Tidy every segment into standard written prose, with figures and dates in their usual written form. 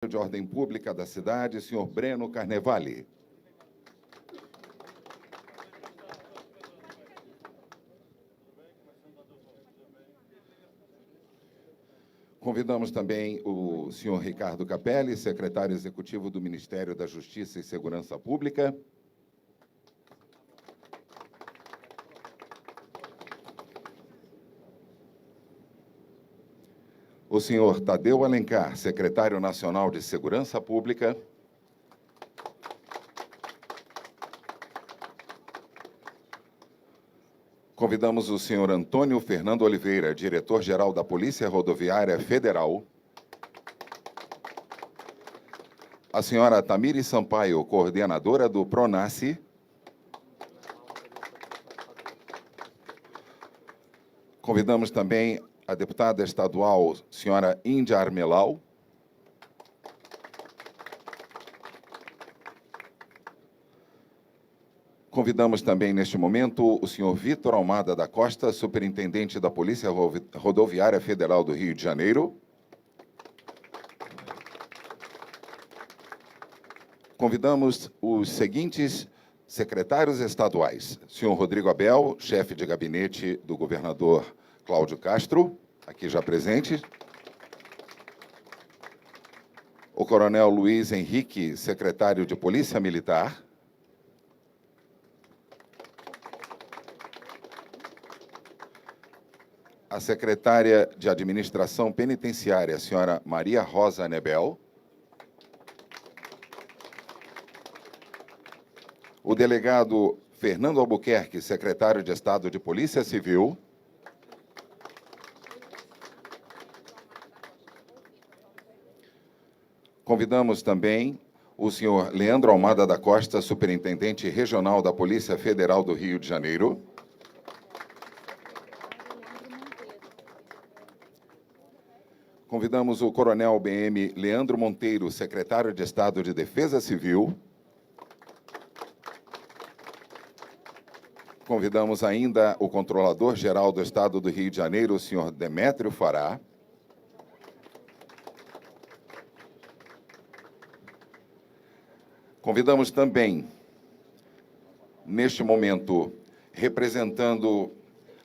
de Ordem Pública da cidade, senhor Breno Carnevale. Convidamos também o senhor Ricardo Capelli, secretário executivo do Ministério da Justiça e Segurança Pública. O senhor Tadeu Alencar, secretário nacional de Segurança Pública. Convidamos o senhor Antônio Fernando Oliveira, diretor-geral da Polícia Rodoviária Federal. A senhora Tamires Sampaio, coordenadora do PRONASSE. Convidamos também a deputada estadual, senhora Índia Armelau. Convidamos também, neste momento, o senhor Vitor Almada da Costa, superintendente da Polícia Rodoviária Federal do Rio de Janeiro. Convidamos os seguintes secretários estaduais: senhor Rodrigo Abel, chefe de gabinete do governador Cláudio Castro, aqui já presente. O coronel Luiz Henrique, secretário de Polícia Militar. A secretária de Administração Penitenciária, a senhora Maria Rosa Nebel. O delegado Fernando Albuquerque, secretário de Estado de Polícia Civil. Convidamos também o senhor Leandro Almada da Costa, superintendente regional da Polícia Federal do Rio de Janeiro. Convidamos o coronel BM Leandro Monteiro, secretário de Estado de Defesa Civil. Convidamos ainda o controlador-geral do Estado do Rio de Janeiro, o senhor Demétrio Fará. Convidamos também, neste momento, representando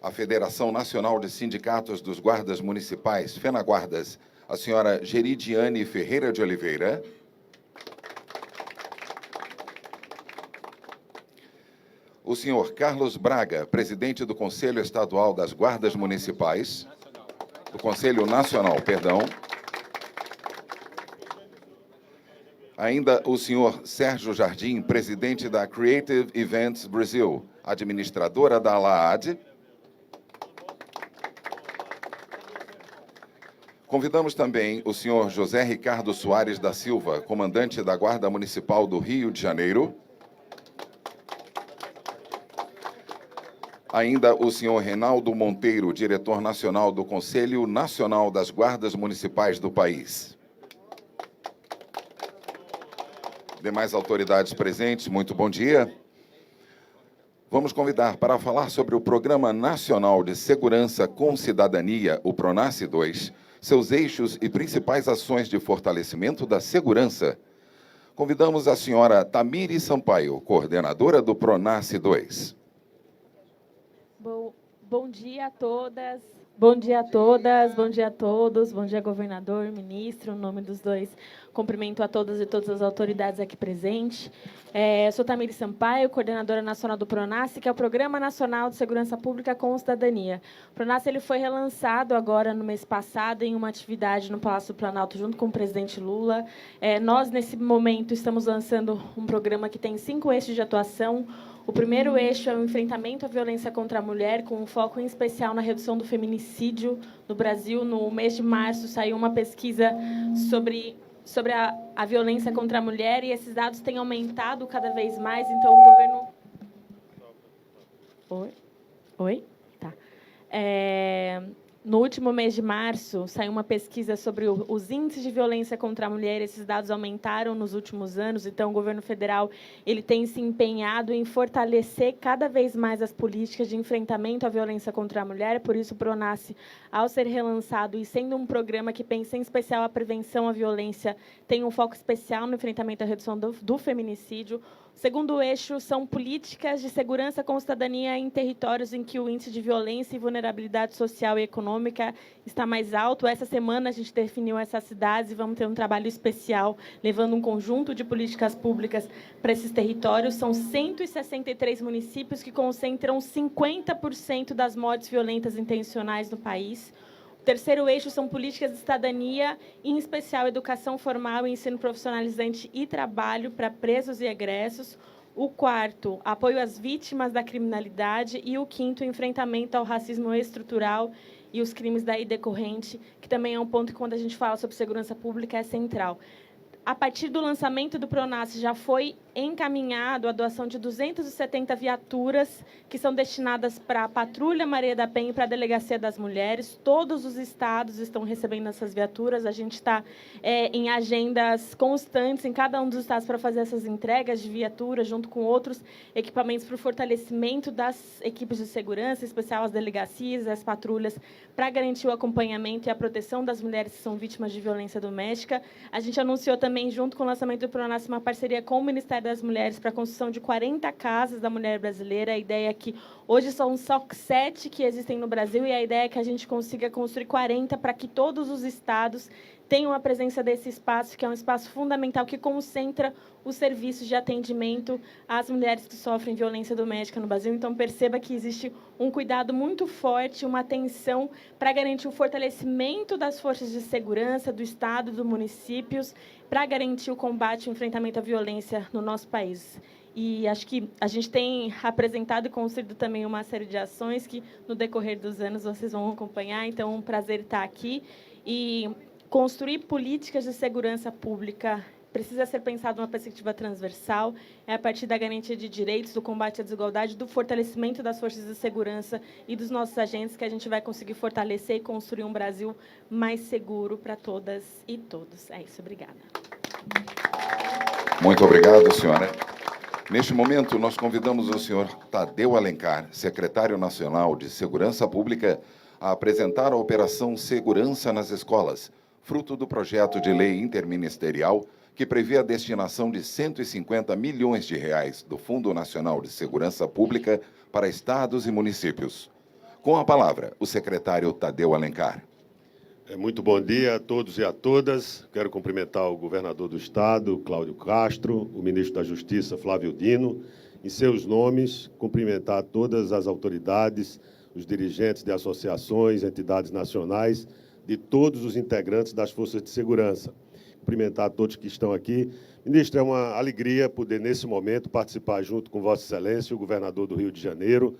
a Federação Nacional de Sindicatos dos Guardas Municipais, FENAGUARDAS, a senhora Geridiane Ferreira de Oliveira. O senhor Carlos Braga, presidente do Conselho Estadual das Guardas Municipais, do Conselho Nacional, perdão. Ainda o senhor Sérgio Jardim, presidente da Creative Events Brasil, administradora da ALAAD. Convidamos também o senhor José Ricardo Soares da Silva, comandante da Guarda Municipal do Rio de Janeiro. Ainda o senhor Reinaldo Monteiro, diretor nacional do Conselho Nacional das Guardas Municipais do país. Demais autoridades presentes, muito bom dia. Vamos convidar para falar sobre o Programa Nacional de Segurança com Cidadania, o PRONASSE 2, seus eixos e principais ações de fortalecimento da segurança. Convidamos a senhora Tamires Sampaio, coordenadora do PRONASSE 2. Bom dia a todas, bom dia a todas, bom dia a todos, bom dia, governador, ministro, em nome dos dois, cumprimento a todas e todas as autoridades aqui presentes. Sou Tamires Sampaio, coordenadora nacional do PRONASSE, que é o Programa Nacional de Segurança Pública com Cidadania. O PRONASSE ele foi relançado agora, no mês passado, em uma atividade no Palácio do Planalto, junto com o presidente Lula. Nós, nesse momento, estamos lançando um programa que tem 5 eixos de atuação. O primeiro eixo é o enfrentamento à violência contra a mulher, com um foco em especial na redução do feminicídio no Brasil. No mês de março, saiu uma pesquisa sobre a violência contra a mulher, e esses dados têm aumentado cada vez mais. Então, o governo... Oi? Tá. No último mês de março, saiu uma pesquisa sobre os índices de violência contra a mulher. Esses dados aumentaram nos últimos anos, então o governo federal ele tem se empenhado em fortalecer cada vez mais as políticas de enfrentamento à violência contra a mulher. Por isso, o PRONASSE, ao ser relançado e sendo um programa que pensa em especial a prevenção à violência, tem um foco especial no enfrentamento à redução do feminicídio. O segundo eixo são políticas de segurança com cidadania em territórios em que o índice de violência e vulnerabilidade social e econômica está mais alto. Essa semana a gente definiu essas cidades e vamos ter um trabalho especial, levando um conjunto de políticas públicas para esses territórios. São 163 municípios que concentram 50% das mortes violentas intencionais no país. O terceiro eixo são políticas de cidadania, em especial educação formal, ensino profissionalizante e trabalho para presos e egressos. O quarto, apoio às vítimas da criminalidade. E o quinto, enfrentamento ao racismo estrutural e os crimes daí decorrente, que também é um ponto que, quando a gente fala sobre segurança pública, é central. A partir do lançamento do PRONASSE, já foi encaminhado a doação de 270 viaturas que são destinadas para a Patrulha Maria da Penha e para a Delegacia das Mulheres. Todos os estados estão recebendo essas viaturas. A gente está em agendas constantes em cada um dos estados para fazer essas entregas de viaturas, junto com outros equipamentos para o fortalecimento das equipes de segurança, em especial as delegacias, as patrulhas, para garantir o acompanhamento e a proteção das mulheres que são vítimas de violência doméstica. A gente anunciou também, junto com o lançamento do PRONASSE, uma parceria com o Ministério das Mulheres para a construção de 40 casas da mulher brasileira. A ideia é que hoje são só 7 que existem no Brasil, e a ideia é que a gente consiga construir 40 para que todos os estados tenham a presença desse espaço, que é um espaço fundamental que concentra os serviços de atendimento às mulheres que sofrem violência doméstica no Brasil. Então, perceba que existe um cuidado muito forte, uma atenção para garantir o fortalecimento das forças de segurança do Estado, dos municípios, para garantir o combate e o enfrentamento à violência no nosso país. E acho que a gente tem apresentado e construído também uma série de ações que, no decorrer dos anos, vocês vão acompanhar. Então, é um prazer estar aqui. E construir políticas de segurança pública precisa ser pensado numa perspectiva transversal, a partir da garantia de direitos, do combate à desigualdade, do fortalecimento das forças de segurança e dos nossos agentes, que a gente vai conseguir fortalecer e construir um Brasil mais seguro para todas e todos. É isso, obrigada. Muito obrigado, senhora. Neste momento, nós convidamos o senhor Tadeu Alencar, secretário nacional de Segurança Pública, a apresentar a Operação Segurança nas Escolas, fruto do projeto de lei interministerial que prevê a destinação de 150 milhões de reais do Fundo Nacional de Segurança Pública para estados e municípios. Com a palavra, o secretário Tadeu Alencar. Muito bom dia a todos e a todas. Quero cumprimentar o governador do Estado, Cláudio Castro, o ministro da Justiça, Flávio Dino, em seus nomes, cumprimentar todas as autoridades, os dirigentes de associações, entidades nacionais, de todos os integrantes das forças de segurança. Cumprimentar todos que estão aqui. Ministro, é uma alegria poder, nesse momento, participar junto com Vossa Excelência, o governador do Rio de Janeiro,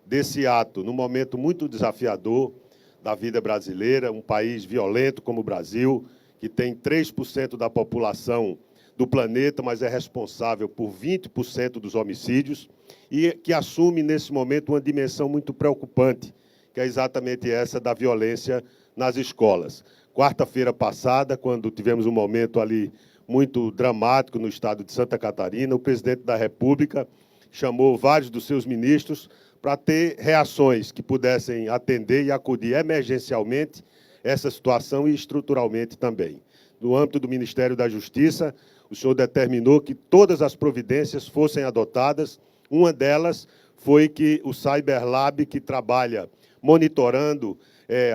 desse ato, num momento muito desafiador da vida brasileira, um país violento como o Brasil, que tem 3% da população do planeta, mas é responsável por 20% dos homicídios, e que assume, nesse momento, uma dimensão muito preocupante, que é exatamente essa da violência nas escolas. Quarta-feira passada, quando tivemos um momento ali muito dramático no estado de Santa Catarina, o presidente da República chamou vários dos seus ministros para ter reações que pudessem atender e acudir emergencialmente essa situação e estruturalmente também. No âmbito do Ministério da Justiça, o senhor determinou que todas as providências fossem adotadas. Uma delas foi que o Cyberlab, que trabalha monitorando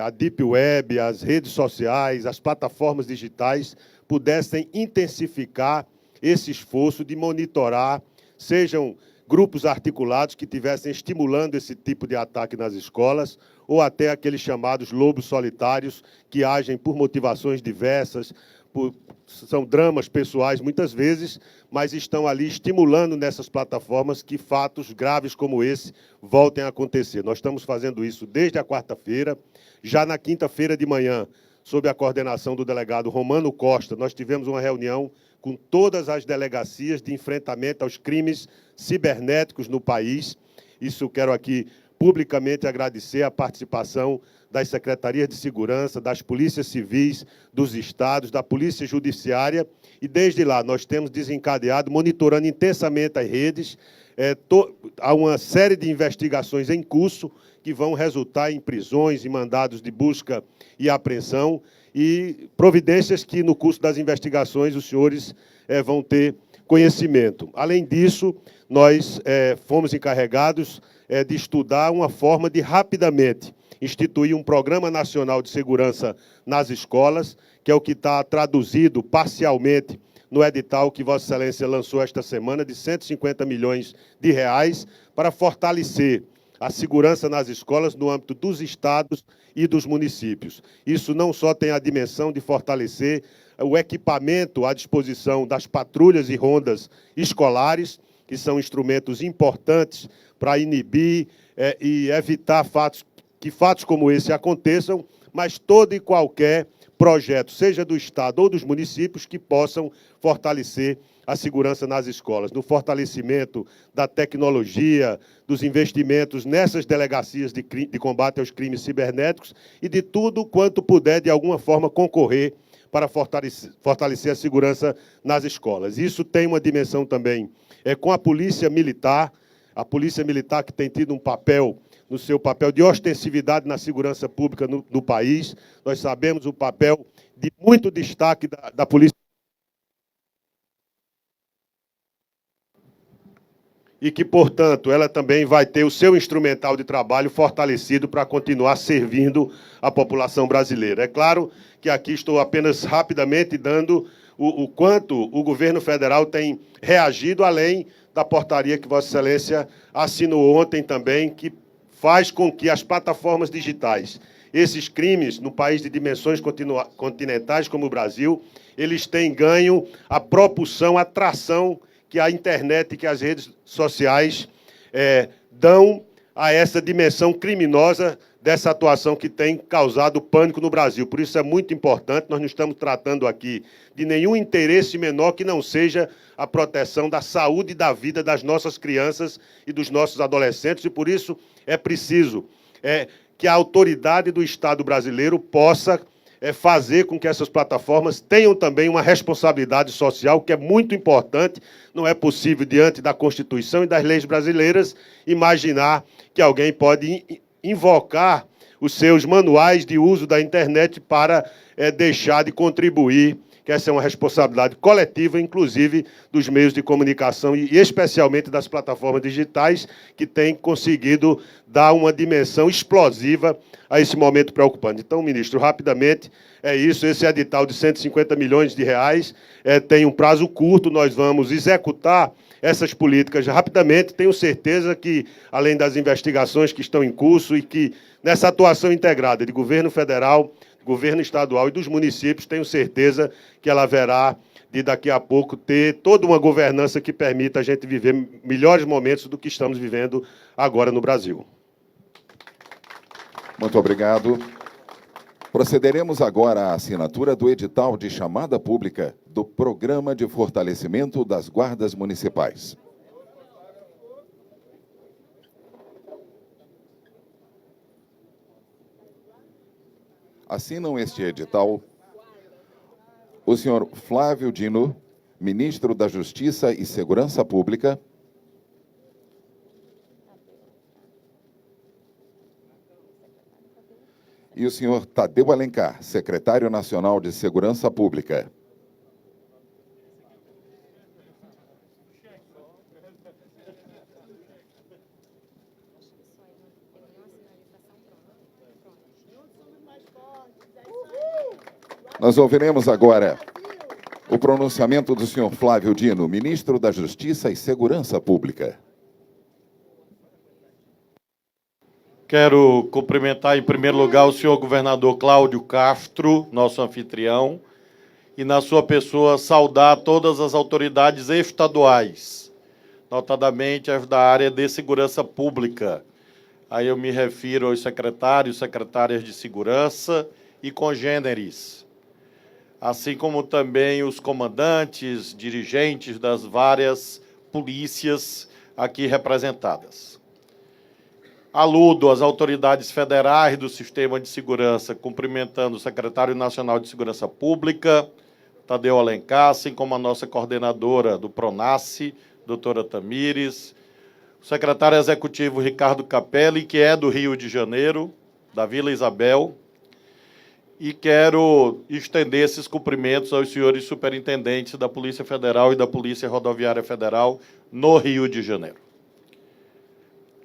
a Deep Web, as redes sociais, as plataformas digitais, pudessem intensificar esse esforço de monitorar, sejam grupos articulados que estivessem estimulando esse tipo de ataque nas escolas, ou até aqueles chamados lobos solitários, que agem por motivações diversas, são dramas pessoais muitas vezes, mas estão ali estimulando nessas plataformas que fatos graves como esse voltem a acontecer. Nós estamos fazendo isso desde a quarta-feira. Já na quinta-feira de manhã, sob a coordenação do delegado Romano Costa, nós tivemos uma reunião com todas as delegacias de enfrentamento aos crimes cibernéticos no país. Isso eu quero aqui publicamente agradecer a participação das secretarias de segurança, das polícias civis, dos estados, da polícia judiciária, e desde lá nós temos desencadeado, monitorando intensamente as redes, há uma série de investigações em curso que vão resultar em prisões e mandados de busca e apreensão, e providências que, no curso das investigações, os senhores vão ter conhecimento. Além disso, nós fomos encarregados de estudar uma forma de, rapidamente, instituir um Programa Nacional de Segurança nas escolas, que é o que está traduzido parcialmente no edital que Vossa Excelência lançou esta semana, de 150 milhões de reais, para fortalecer a segurança nas escolas no âmbito dos estados e dos municípios. Isso não só tem a dimensão de fortalecer o equipamento à disposição das patrulhas e rondas escolares, que são instrumentos importantes para inibir e evitar que fatos como esse aconteçam, mas todo e qualquer projeto, seja do Estado ou dos municípios, que possam fortalecer a segurança nas escolas, no fortalecimento da tecnologia, dos investimentos nessas delegacias de combate aos crimes cibernéticos e de tudo quanto puder, de alguma forma, concorrer para fortalecer a segurança nas escolas. Isso tem uma dimensão também com a Polícia Militar que tem tido um papel, no seu papel de ostensividade na segurança pública no país. Nós sabemos o papel de muito destaque da Polícia e que, portanto, ela também vai ter o seu instrumental de trabalho fortalecido para continuar servindo a população brasileira. É claro que aqui estou apenas rapidamente dando o quanto o governo federal tem reagido, além da portaria que Vossa Excelência assinou ontem também, que faz com que as plataformas digitais, esses crimes, no país de dimensões continentais como o Brasil, eles têm ganho a propulsão, a tração que a internet e que as redes sociais dão a essa dimensão criminosa dessa atuação que tem causado pânico no Brasil. Por isso é muito importante, nós não estamos tratando aqui de nenhum interesse menor que não seja a proteção da saúde e da vida das nossas crianças e dos nossos adolescentes, e por isso é preciso que a autoridade do Estado brasileiro possa fazer com que essas plataformas tenham também uma responsabilidade social, que é muito importante. Não é possível, diante da Constituição e das leis brasileiras, imaginar que alguém pode invocar os seus manuais de uso da internet para deixar de contribuir, que essa é uma responsabilidade coletiva, inclusive dos meios de comunicação e especialmente das plataformas digitais, que têm conseguido dar uma dimensão explosiva a esse momento preocupante. Então, ministro, rapidamente, é isso. Esse edital de 150 milhões de reais tem um prazo curto, nós vamos executar essas políticas rapidamente. Tenho certeza que, além das investigações que estão em curso e que, nessa atuação integrada de governo federal, governo estadual e dos municípios, tenho certeza que ela haverá de, daqui a pouco, ter toda uma governança que permita a gente viver melhores momentos do que estamos vivendo agora no Brasil. Muito obrigado. Procederemos agora à assinatura do edital de chamada pública do Programa de Fortalecimento das Guardas Municipais. Assinam este edital o senhor Flávio Dino, ministro da Justiça e Segurança Pública, e o senhor Tadeu Alencar, secretário nacional de Segurança Pública. Nós ouviremos agora o pronunciamento do senhor Flávio Dino, ministro da Justiça e Segurança Pública. Quero cumprimentar, em primeiro lugar, o senhor governador Cláudio Castro, nosso anfitrião, e, na sua pessoa, saudar todas as autoridades estaduais, notadamente as da área de segurança pública. Aí eu me refiro aos secretários, secretárias de segurança e congêneres, assim como também os comandantes, dirigentes das várias polícias aqui representadas. aludo às autoridades federais do Sistema de Segurança, cumprimentando o Secretário Nacional de Segurança Pública, Tadeu Alencar, assim como a nossa coordenadora do PRONASSE, doutora Tamires, o secretário executivo Ricardo Capelli, que é do Rio de Janeiro, da Vila Isabel, e quero estender esses cumprimentos aos senhores superintendentes da Polícia Federal e da Polícia Rodoviária Federal no Rio de Janeiro.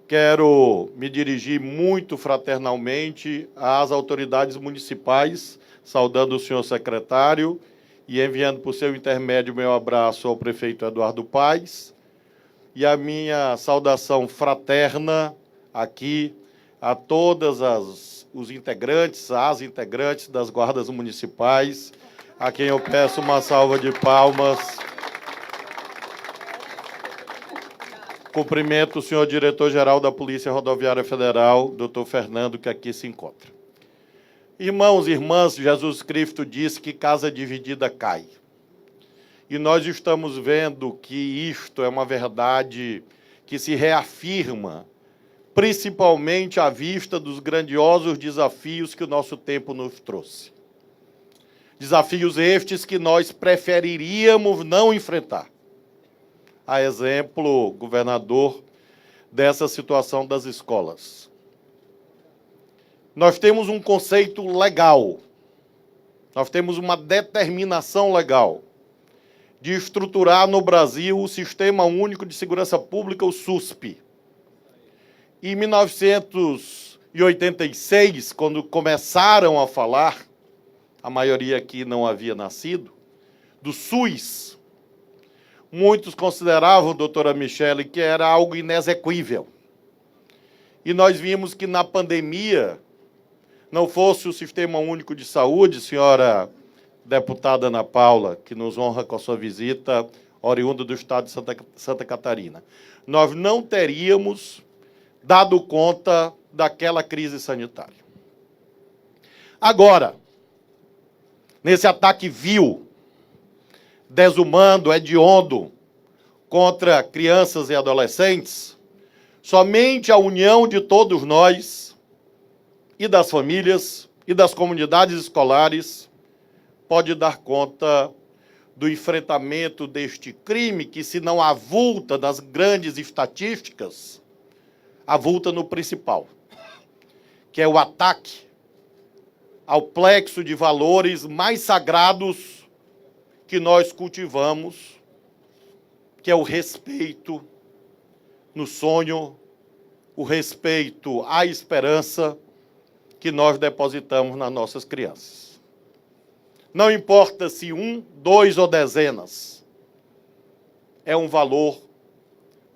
Quero me dirigir muito fraternalmente às autoridades municipais, saudando o senhor secretário e enviando por seu intermédio meu abraço ao prefeito Eduardo Paes e a minha saudação fraterna aqui a todas os integrantes, as integrantes das guardas municipais, a quem eu peço uma salva de palmas. Cumprimento o senhor diretor-geral da Polícia Rodoviária Federal, doutor Fernando, que aqui se encontra. Irmãos e irmãs, Jesus Cristo disse que casa dividida cai. E nós estamos vendo que isto é uma verdade que se reafirma, principalmente à vista dos grandiosos desafios que o nosso tempo nos trouxe. Desafios estes que nós preferiríamos não enfrentar. A exemplo, governador, dessa situação das escolas. Nós temos um conceito legal, nós temos uma determinação legal de estruturar no Brasil o Sistema Único de Segurança Pública, o SUSP. Em 1986, quando começaram a falar, a maioria aqui não havia nascido, do SUS, muitos consideravam, doutora Michele, que era algo inexequível. E nós vimos que na pandemia, não fosse o Sistema Único de Saúde, senhora deputada Ana Paula, que nos honra com a sua visita, oriunda do estado de Santa Catarina, nós não teríamos dado conta daquela crise sanitária. Agora, nesse ataque vil, desumano, hediondo, contra crianças e adolescentes, somente a união de todos nós, e das famílias, e das comunidades escolares, pode dar conta do enfrentamento deste crime que, se não avulta nas grandes estatísticas, avulta no principal, que é o ataque ao plexo de valores mais sagrados que nós cultivamos, que é o respeito no sonho, o respeito à esperança que nós depositamos nas nossas crianças. Não importa se 1, 2 ou dezenas, é um valor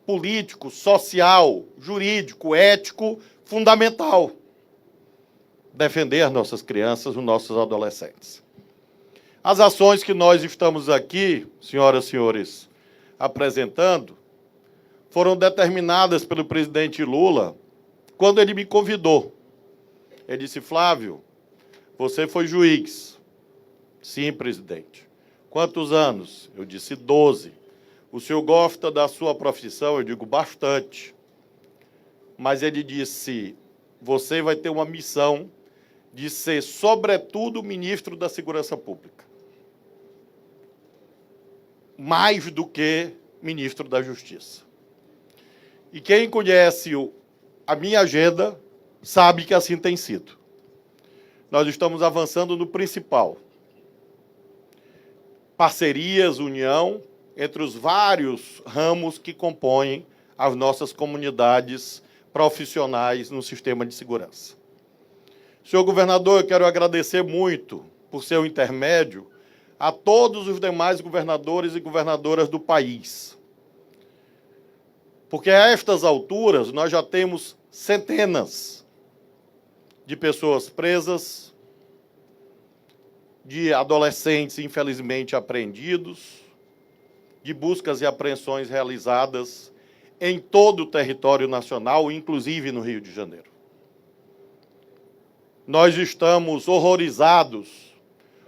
político, social, jurídico, ético, fundamental. Defender nossas crianças, os nossos adolescentes. As ações que nós estamos aqui, senhoras e senhores, apresentando, foram determinadas pelo presidente Lula quando ele me convidou. Ele disse: Flávio, você foi juiz. Sim, presidente. Quantos anos? Eu disse 12. O senhor gosta da sua profissão? Eu digo bastante. Mas ele disse: você vai ter uma missão de ser, sobretudo, ministro da Segurança Pública. Mais do que ministro da Justiça. E quem conhece a minha agenda sabe que assim tem sido. Nós estamos avançando no principal. Parcerias, união, entre os vários ramos que compõem as nossas comunidades profissionais no sistema de segurança. Senhor governador, eu quero agradecer muito, por seu intermédio, a todos os demais governadores e governadoras do país. Porque a estas alturas nós já temos centenas de pessoas presas, de adolescentes infelizmente apreendidos, de buscas e apreensões realizadas em todo o território nacional, inclusive no Rio de Janeiro. Nós estamos horrorizados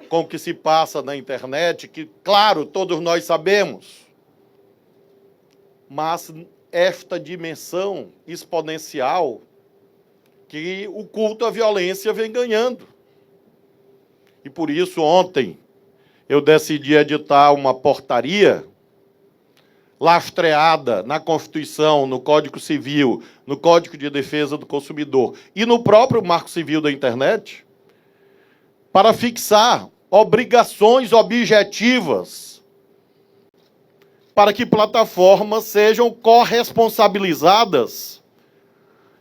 com o que se passa na internet, que, claro, todos nós sabemos, mas esta dimensão exponencial que o culto à violência vem ganhando. E por isso, ontem, eu decidi editar uma portaria lastreada na Constituição, no Código Civil, no Código de Defesa do Consumidor e no próprio Marco Civil da Internet, para fixar obrigações objetivas para que plataformas sejam corresponsabilizadas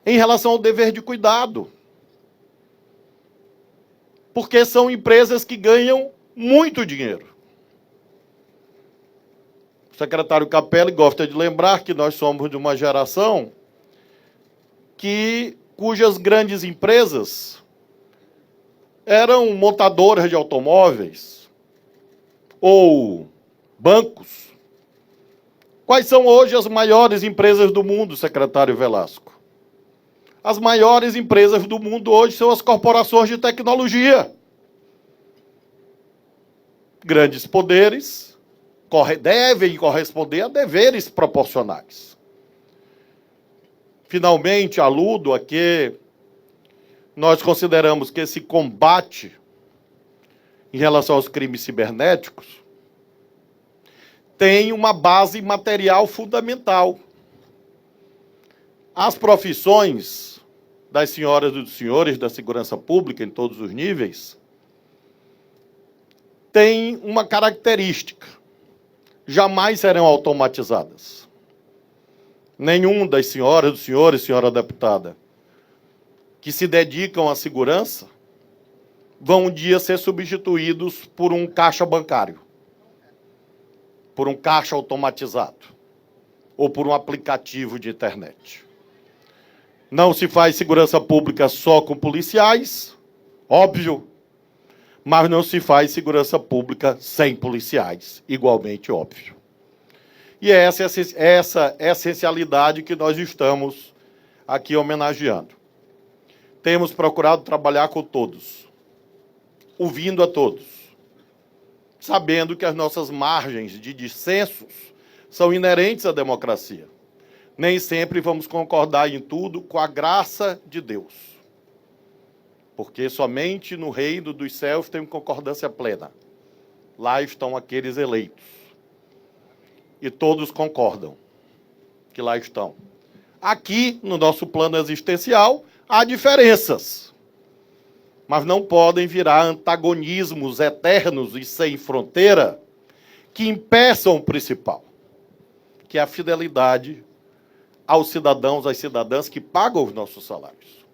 em relação ao dever de cuidado. Porque são empresas que ganham muito dinheiro. O secretário Capelli gosta de lembrar que nós somos de uma geração cujas grandes empresas eram montadoras de automóveis ou bancos. Quais são hoje as maiores empresas do mundo, secretário Velasco? As maiores empresas do mundo hoje são as corporações de tecnologia. Grandes poderes devem corresponder a deveres proporcionais. Finalmente, aludo a que nós consideramos que esse combate em relação aos crimes cibernéticos tem uma base material fundamental. As profissões das senhoras e dos senhores da segurança pública, em todos os níveis, têm uma característica: jamais serão automatizadas. Nenhum das senhoras, dos senhores, senhora deputada, que se dedicam à segurança, vão um dia ser substituídos por um caixa bancário, por um caixa automatizado, ou por um aplicativo de internet. Não se faz segurança pública só com policiais, óbvio, mas não se faz segurança pública sem policiais, igualmente óbvio. E é essa essencialidade que nós estamos aqui homenageando. Temos procurado trabalhar com todos, ouvindo a todos, sabendo que as nossas margens de dissensos são inerentes à democracia. Nem sempre vamos concordar em tudo com a graça de Deus, porque somente no reino dos céus tem concordância plena. Lá estão aqueles eleitos. E todos concordam que lá estão. Aqui, no nosso plano existencial, há diferenças, mas não podem virar antagonismos eternos e sem fronteira que impeçam o principal, que é a fidelidade aos cidadãos, às cidadãs que pagam os nossos salários.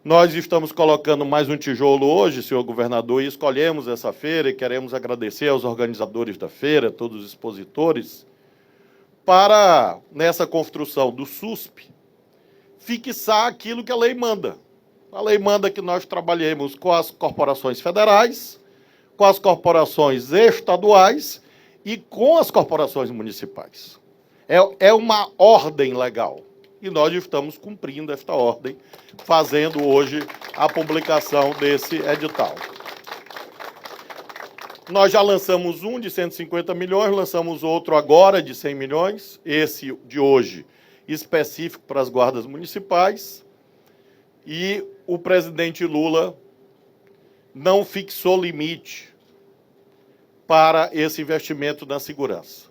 Nós estamos colocando mais um tijolo hoje, senhor governador, e escolhemos essa feira e queremos agradecer aos organizadores da feira, todos os expositores, para, nessa construção do SUSP, fixar aquilo que a lei manda. A lei manda que nós trabalhemos com as corporações federais, com as corporações estaduais e com as corporações municipais. É uma ordem legal. E nós estamos cumprindo esta ordem, fazendo hoje a publicação desse edital. Nós já lançamos um de 150 milhões, lançamos outro agora de 100 milhões, esse de hoje específico para as guardas municipais, e o presidente Lula não fixou limite para esse investimento na segurança.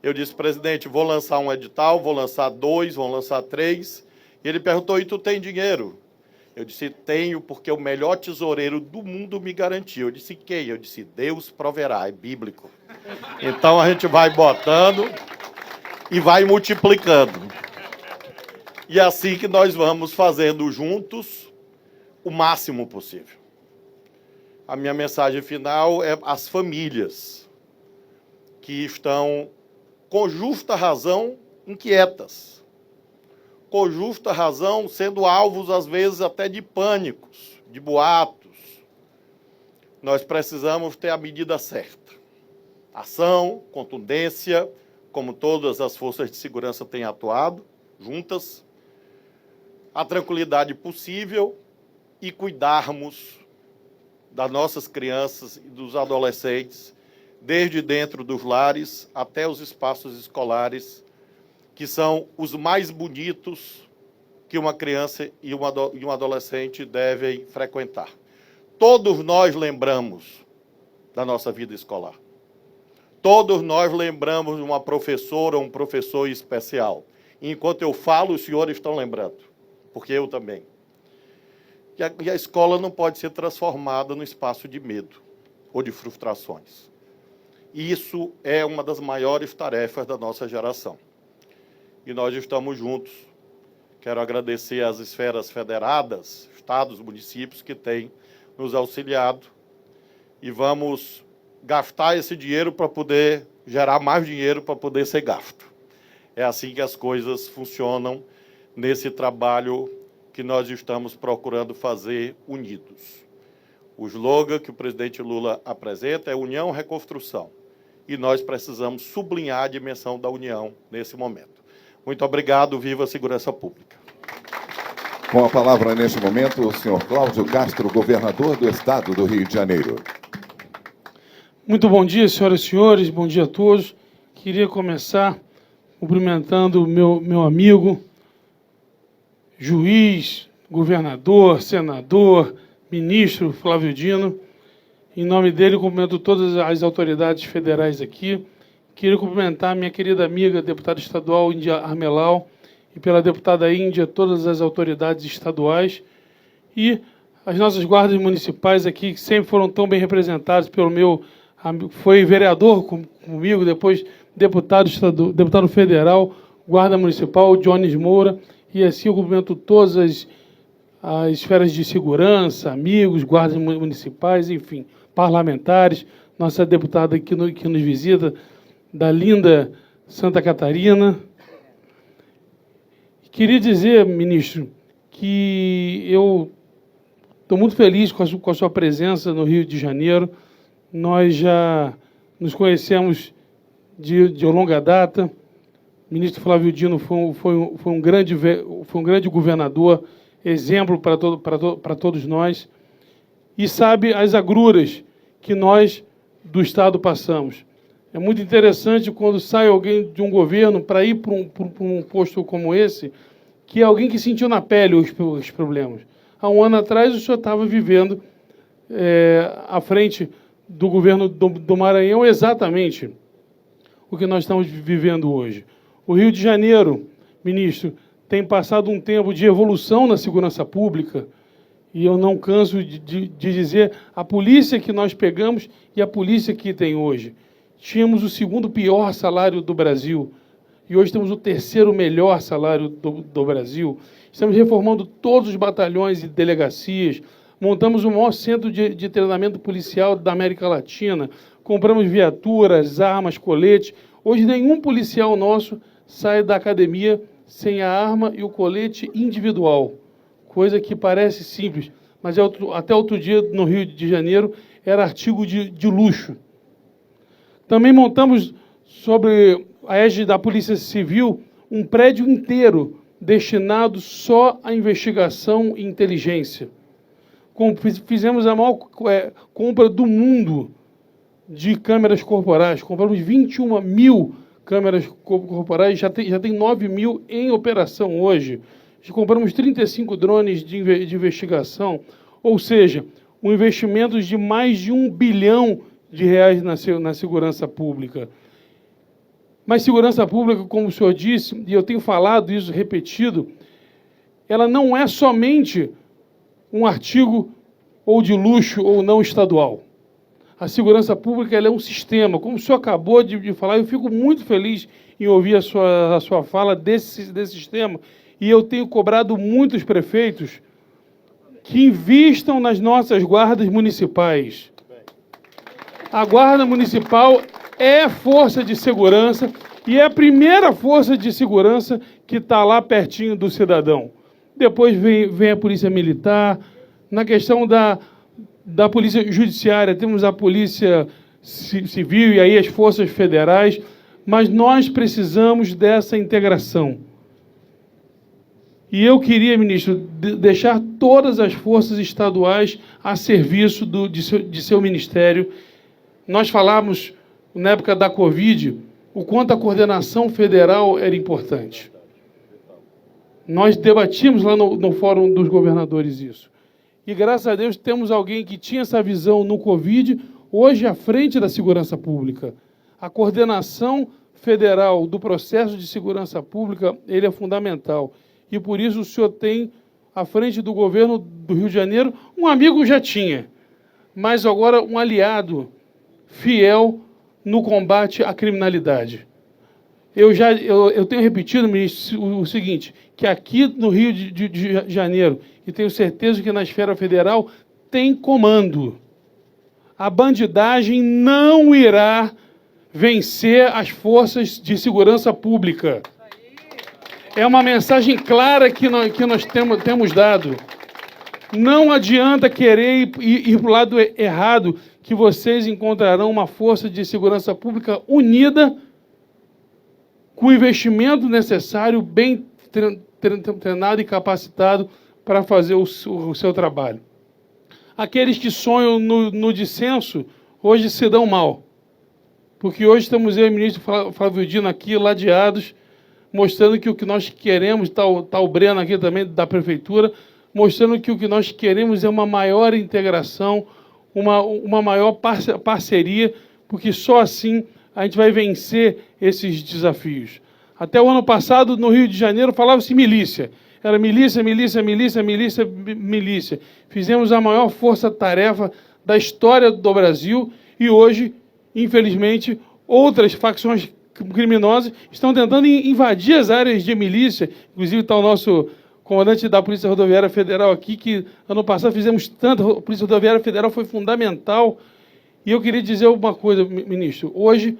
Eu disse, presidente, vou lançar um edital, vou lançar 2, vou lançar 3. E ele perguntou, e tu tem dinheiro? Eu disse, tenho, porque o melhor tesoureiro do mundo me garantiu. Eu disse, quem? Eu disse, Deus proverá, é bíblico. Então, a gente vai botando e vai multiplicando. E é assim que nós vamos fazendo juntos o máximo possível. A minha mensagem final é às famílias que estão, com justa razão, inquietas. Com justa razão, sendo alvos, às vezes, até de pânicos, de boatos. Nós precisamos ter a medida certa. Ação, contundência, como todas as forças de segurança têm atuado, juntas, a tranquilidade possível e cuidarmos das nossas crianças e dos adolescentes, desde dentro dos lares até os espaços escolares, que são os mais bonitos que que uma criança e um adolescente devem frequentar. Todos nós lembramos da nossa vida escolar. Todos nós lembramos de uma professora ou um professor especial. E enquanto eu falo, os senhores estão lembrando, porque eu também. E a escola não pode ser transformada num espaço de medo ou de frustrações. E isso é uma das maiores tarefas da nossa geração. E nós estamos juntos. Quero agradecer às esferas federadas, estados, municípios, que têm nos auxiliado. E vamos gastar esse dinheiro para poder gerar mais dinheiro para poder ser gasto. É assim que as coisas funcionam nesse trabalho que nós estamos procurando fazer unidos. O slogan que o presidente Lula apresenta é União, Reconstrução. E nós precisamos sublinhar a dimensão da união nesse momento. Muito obrigado, viva a segurança pública. Com a palavra neste momento, o senhor Cláudio Castro, governador do estado do Rio de Janeiro. Muito bom dia, senhoras e senhores, bom dia a todos. Queria começar cumprimentando o meu amigo, juiz, governador, senador, ministro Flávio Dino. Em nome dele, cumprimento todas as autoridades federais aqui. Queria cumprimentar minha querida amiga, deputada estadual Índia Armelau, e pela deputada Índia, todas as autoridades estaduais. E as nossas guardas municipais aqui, que sempre foram tão bem representadas pelo meu amigo, foi vereador comigo, depois deputado federal, guarda municipal, Jones Moura, e assim eu cumprimento todas as esferas de segurança, amigos, guardas municipais, enfim, parlamentares, nossa deputada que nos visita, da linda Santa Catarina. Queria dizer, ministro, que eu estou muito feliz com a sua presença no Rio de Janeiro. Nós já nos conhecemos de longa data. O ministro Flávio Dino foi um grande governador, exemplo para todos nós, e sabe as agruras que nós do Estado passamos. É muito interessante quando sai alguém de um governo para ir para um posto como esse, que é alguém que sentiu na pele os problemas. Há um ano atrás, o senhor estava vivendo à frente do governo do Maranhão exatamente o que nós estamos vivendo hoje. O Rio de Janeiro, ministro, tem passado um tempo de evolução na segurança pública, e eu não canso de dizer a polícia que nós pegamos e a polícia que tem hoje. Tínhamos o segundo pior salário do Brasil, e hoje temos o terceiro melhor salário do Brasil. Estamos reformando todos os batalhões e delegacias, montamos o maior centro de treinamento policial da América Latina, compramos viaturas, armas, coletes. Hoje nenhum policial nosso sai da academia sem a arma e o colete individual, coisa que parece simples, mas até outro dia no Rio de Janeiro era artigo de luxo. Também montamos, sobre a égide da Polícia Civil, um prédio inteiro destinado só à investigação e inteligência. Fizemos a maior compra do mundo de câmeras corporais. Compramos 21 mil câmeras corporais, já tem 9 mil em operação hoje. Compramos 35 drones de investigação, ou seja, um investimento de mais de R$1 bilhão na segurança pública. Mas segurança pública, como o senhor disse, e eu tenho falado isso repetido, ela não é somente um artigo ou de luxo ou não estadual. A segurança pública ela é um sistema. Como o senhor acabou de falar, eu fico muito feliz em ouvir a sua fala desse sistema, e eu tenho cobrado muitos prefeitos que invistam nas nossas guardas municipais. A Guarda Municipal é força de segurança e é a primeira força de segurança que está lá pertinho do cidadão. Depois vem a Polícia Militar. Na questão da Polícia Judiciária, temos a Polícia Civil e aí as forças federais, mas nós precisamos dessa integração. E eu queria, ministro, deixar todas as forças estaduais a serviço de seu ministério. Nós falamos, na época da Covid, o quanto a coordenação federal era importante. Nós debatimos lá no Fórum dos Governadores isso. E, graças a Deus, temos alguém que tinha essa visão no Covid, hoje à frente da segurança pública. A coordenação federal do processo de segurança pública, ele é fundamental. E, por isso, o senhor tem, à frente do governo do Rio de Janeiro, um amigo já tinha, mas agora um aliado fiel no combate à criminalidade. Eu tenho repetido, ministro, o seguinte, que aqui no Rio de Janeiro, e tenho certeza que na esfera federal, tem comando. A bandidagem não irá vencer as forças de segurança pública. É uma mensagem clara que nós temos dado. Não adianta querer ir para o lado errado, que vocês encontrarão uma força de segurança pública unida, com o investimento necessário, bem treinado e capacitado para fazer o seu trabalho. Aqueles que sonham no dissenso, hoje se dão mal. Porque hoje estamos eu e o ministro Flávio Dino aqui, ladeados, mostrando que o que nós queremos, está o Breno aqui também da Prefeitura, mostrando que o que nós queremos é uma maior integração, uma maior parceria, porque só assim a gente vai vencer esses desafios. Até o ano passado, no Rio de Janeiro, falava-se milícia. Era milícia, milícia, milícia, milícia, milícia. Fizemos a maior força-tarefa da história do Brasil e hoje, infelizmente, outras facções criminosas estão tentando invadir as áreas de milícia. Inclusive está o nosso comandante da Polícia Rodoviária Federal aqui, que ano passado fizemos tanto, a Polícia Rodoviária Federal foi fundamental. E eu queria dizer uma coisa, ministro. Hoje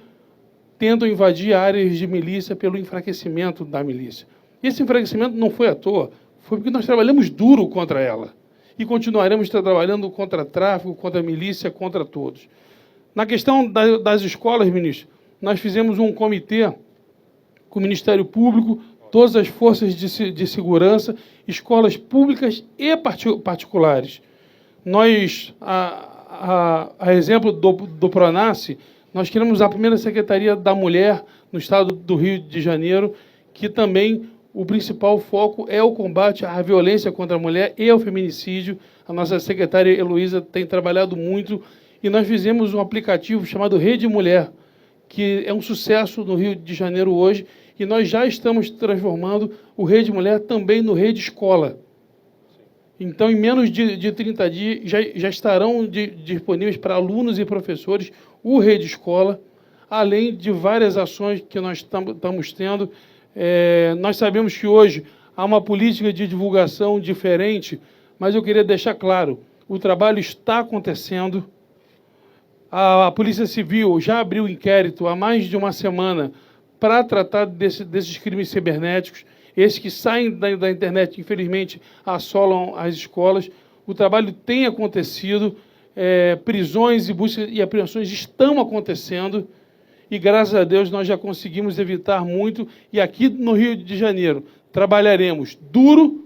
tentam invadir áreas de milícia pelo enfraquecimento da milícia. Esse enfraquecimento não foi à toa, foi porque nós trabalhamos duro contra ela. E continuaremos trabalhando contra tráfico, contra a milícia, contra todos. Na questão das escolas, ministro, nós fizemos um comitê com o Ministério Público, todas as forças de segurança, escolas públicas e particulares. Nós, a exemplo do Pronace, nós criamos a primeira Secretaria da Mulher no estado do Rio de Janeiro, que também o principal foco é o combate à violência contra a mulher e ao feminicídio. A nossa secretária Heloísa tem trabalhado muito e nós fizemos um aplicativo chamado Rede Mulher, que é um sucesso no Rio de Janeiro hoje, e nós já estamos transformando o Rede Mulher também no Rede Escola. Então, em menos de 30 dias, já estarão disponíveis para alunos e professores o Rede Escola, além de várias ações que nós estamos tendo. Nós sabemos que hoje há uma política de divulgação diferente, mas eu queria deixar claro, o trabalho está acontecendo. A Polícia Civil já abriu inquérito há mais de uma semana para tratar desses crimes cibernéticos. Esses que saem da internet, infelizmente, assolam as escolas. O trabalho tem acontecido, prisões e buscas e apreensões estão acontecendo, e, graças a Deus, nós já conseguimos evitar muito. E aqui no Rio de Janeiro, trabalharemos duro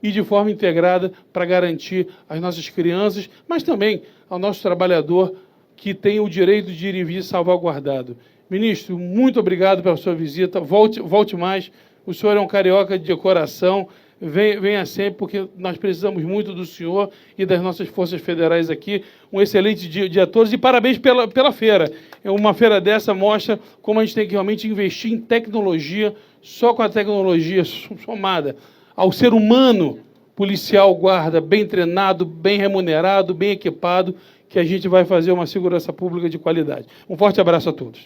e de forma integrada para garantir às nossas crianças, mas também ao nosso trabalhador que tem o direito de ir e vir salvaguardado. Ministro, muito obrigado pela sua visita. Volte mais. O senhor é um carioca de coração. Venha sempre, porque nós precisamos muito do senhor e das nossas forças federais aqui. Um excelente dia a todos e parabéns pela feira. Uma feira dessa mostra como a gente tem que realmente investir em tecnologia, só com a tecnologia somada ao ser humano, policial, guarda, bem treinado, bem remunerado, bem equipado, que a gente vai fazer uma segurança pública de qualidade. Um forte abraço a todos.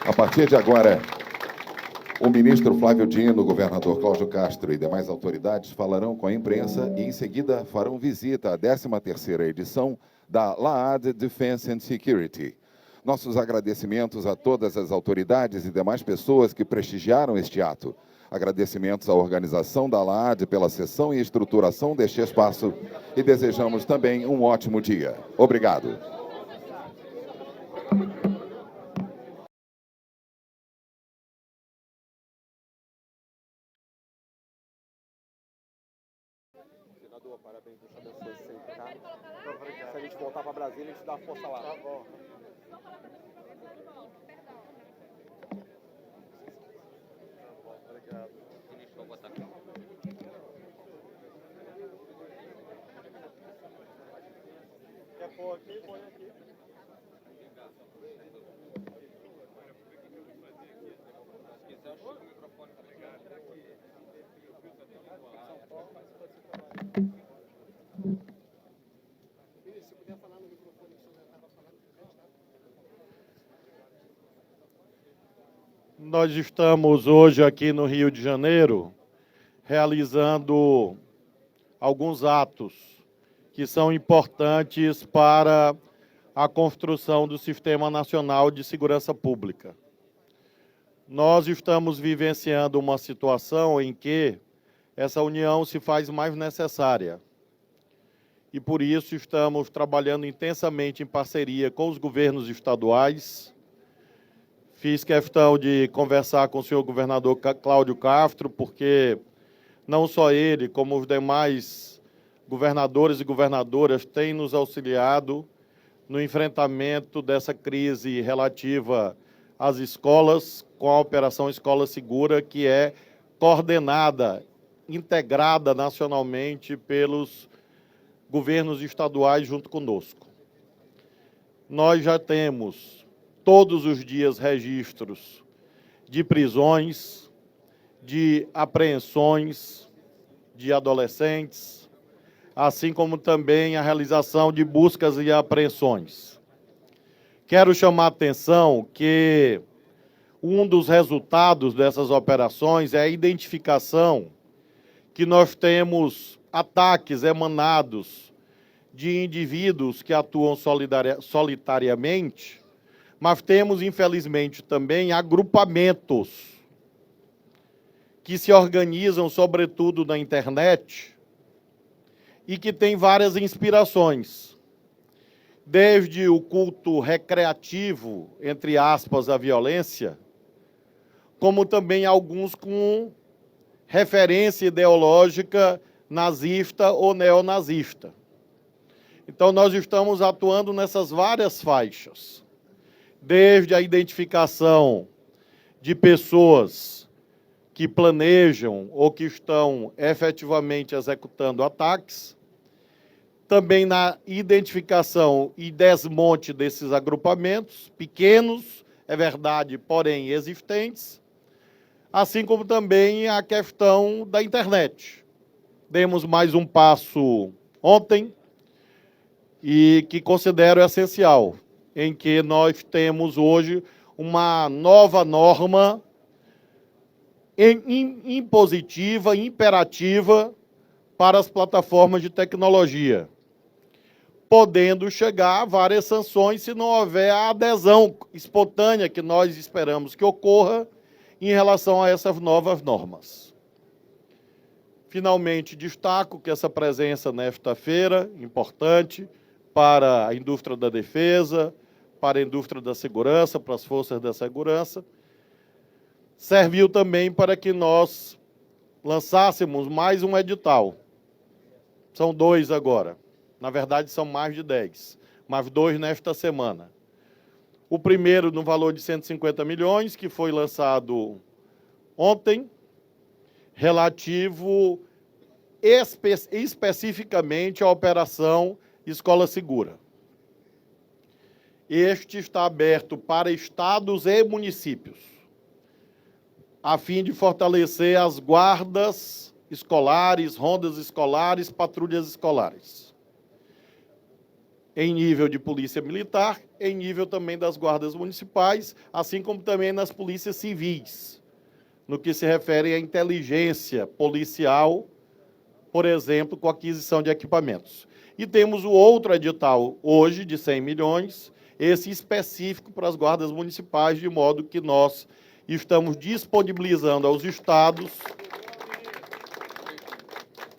A partir de agora, o ministro Flávio Dino, o governador Cláudio Castro e demais autoridades falarão com a imprensa e, em seguida, farão visita à 13ª edição da LAAD Defense and Security. Nossos agradecimentos a todas as autoridades e demais pessoas que prestigiaram este ato. Agradecimentos à organização da LAAD pela sessão e estruturação deste espaço e desejamos também um ótimo dia. Obrigado. Senador, parabéns, Deus te abençoe sempre, tá? Se a gente voltar para Brasília, a gente dá uma força lá. Tá bom. Obrigado. Nós estamos hoje aqui no Rio de Janeiro realizando alguns atos que são importantes para a construção do Sistema Nacional de Segurança Pública. Nós estamos vivenciando uma situação em que essa união se faz mais necessária. E por isso estamos trabalhando intensamente em parceria com os governos estaduais. Fiz questão de conversar com o senhor governador Cláudio Castro, porque não só ele, como os demais governadores e governadoras têm nos auxiliado no enfrentamento dessa crise relativa às escolas, com a Operação Escola Segura, que é coordenada, integrada nacionalmente pelos governos estaduais junto conosco. Nós já temos todos os dias registros de prisões, de apreensões de adolescentes, assim como também a realização de buscas e apreensões. Quero chamar a atenção que um dos resultados dessas operações é a identificação que nós temos ataques emanados de indivíduos que atuam solitariamente, mas temos, infelizmente, também agrupamentos que se organizam, sobretudo na internet, e que têm várias inspirações, desde o culto recreativo, entre aspas, à violência, como também alguns com referência ideológica nazista ou neonazista. Então, nós estamos atuando nessas várias faixas, desde a identificação de pessoas que planejam ou que estão efetivamente executando ataques, também na identificação e desmonte desses agrupamentos, pequenos, é verdade, porém existentes, assim como também a questão da internet. Demos mais um passo ontem, e que considero essencial, em que nós temos hoje uma nova norma impositiva, imperativa para as plataformas de tecnologia, podendo chegar a várias sanções se não houver a adesão espontânea que nós esperamos que ocorra em relação a essas novas normas. Finalmente, destaco que essa presença nesta feira, importante para a indústria da defesa, para a indústria da segurança, para as forças da segurança, serviu também para que nós lançássemos mais um edital. São 2 agora. Na verdade, são mais de 10, mas 2 nesta semana. O primeiro no valor de 150 milhões, que foi lançado ontem, relativo especificamente à Operação Escola Segura. Este está aberto para estados e municípios, a fim de fortalecer as guardas escolares, rondas escolares, patrulhas escolares, em nível de polícia militar, em nível também das guardas municipais, assim como também nas polícias civis, no que se refere à inteligência policial, por exemplo, com a aquisição de equipamentos. E temos o outro edital, hoje, de 100 milhões, esse específico para as guardas municipais, de modo que nós estamos disponibilizando aos estados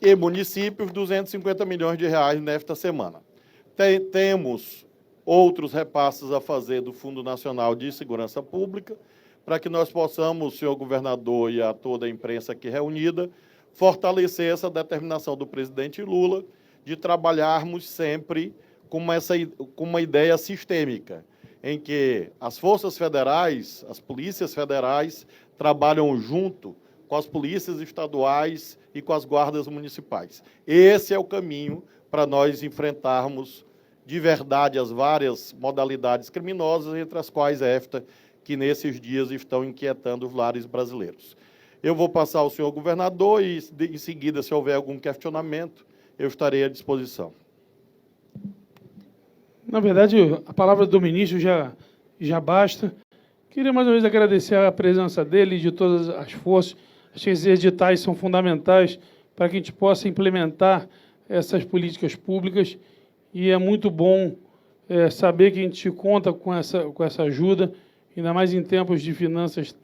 e municípios 250 milhões de reais nesta semana. Temos outros repasses a fazer do Fundo Nacional de Segurança Pública, para que nós possamos, senhor governador e a toda a imprensa aqui reunida, fortalecer essa determinação do presidente Lula de trabalharmos sempre com uma ideia sistêmica, em que as forças federais, as polícias federais, trabalham junto com as polícias estaduais e com as guardas municipais. Esse é o caminho para nós enfrentarmos de verdade as várias modalidades criminosas, entre as quais esta, que nesses dias estão inquietando os lares brasileiros. Eu vou passar ao senhor governador e, em seguida, se houver algum questionamento, eu estarei à disposição. Na verdade, a palavra do ministro já basta. Queria mais uma vez agradecer a presença dele e de todas as forças. Acho que esses editais são fundamentais para que a gente possa implementar essas políticas públicas e é muito bom saber que a gente conta com essa ajuda, ainda mais em tempos de finanças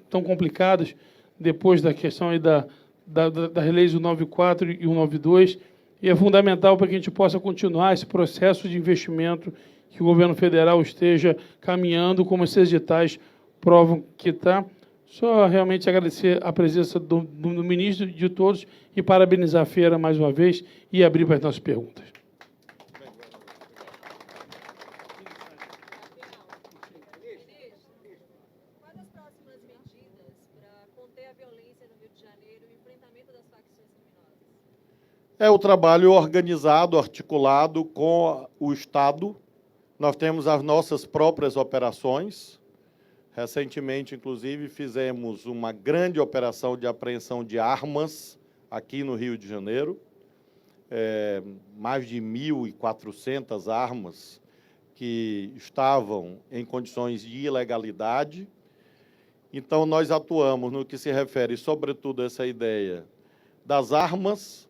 tão complicadas, depois da questão aí das leis 194 e 192, e é fundamental para que a gente possa continuar esse processo de investimento que o governo federal esteja caminhando, como esses editais provam que está. Só realmente agradecer a presença do ministro e de todos e parabenizar a feira mais uma vez e abrir para as nossas perguntas. Quais as próximas medidas para conter a violência no Rio de Janeiro e o enfrentamento das facções criminosas? É o trabalho organizado, articulado com o Estado. Nós temos as nossas próprias operações. Recentemente, inclusive, fizemos uma grande operação de apreensão de armas aqui no Rio de Janeiro. Mais de 1.400 armas que estavam em condições de ilegalidade. Então, nós atuamos no que se refere, sobretudo, a essa ideia das armas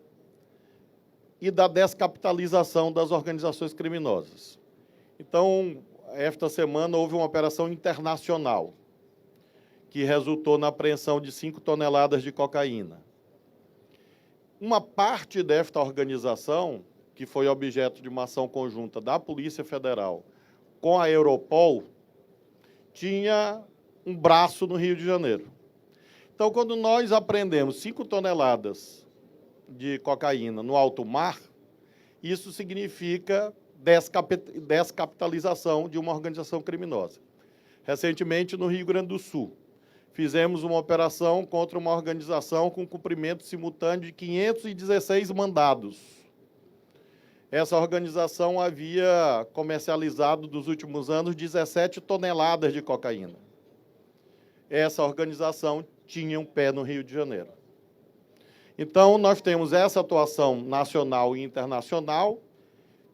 e da descapitalização das organizações criminosas. Então, esta semana houve uma operação internacional que resultou na apreensão de 5 toneladas de cocaína. Uma parte desta organização, que foi objeto de uma ação conjunta da Polícia Federal com a Europol, tinha um braço no Rio de Janeiro. Então, quando nós apreendemos 5 toneladas de cocaína no alto mar, isso significa descapitalização de uma organização criminosa. Recentemente, no Rio Grande do Sul, fizemos uma operação contra uma organização com cumprimento simultâneo de 516 mandados. Essa organização havia comercializado, nos últimos anos, 17 toneladas de cocaína. Essa organização tinha um pé no Rio de Janeiro. Então, nós temos essa atuação nacional e internacional,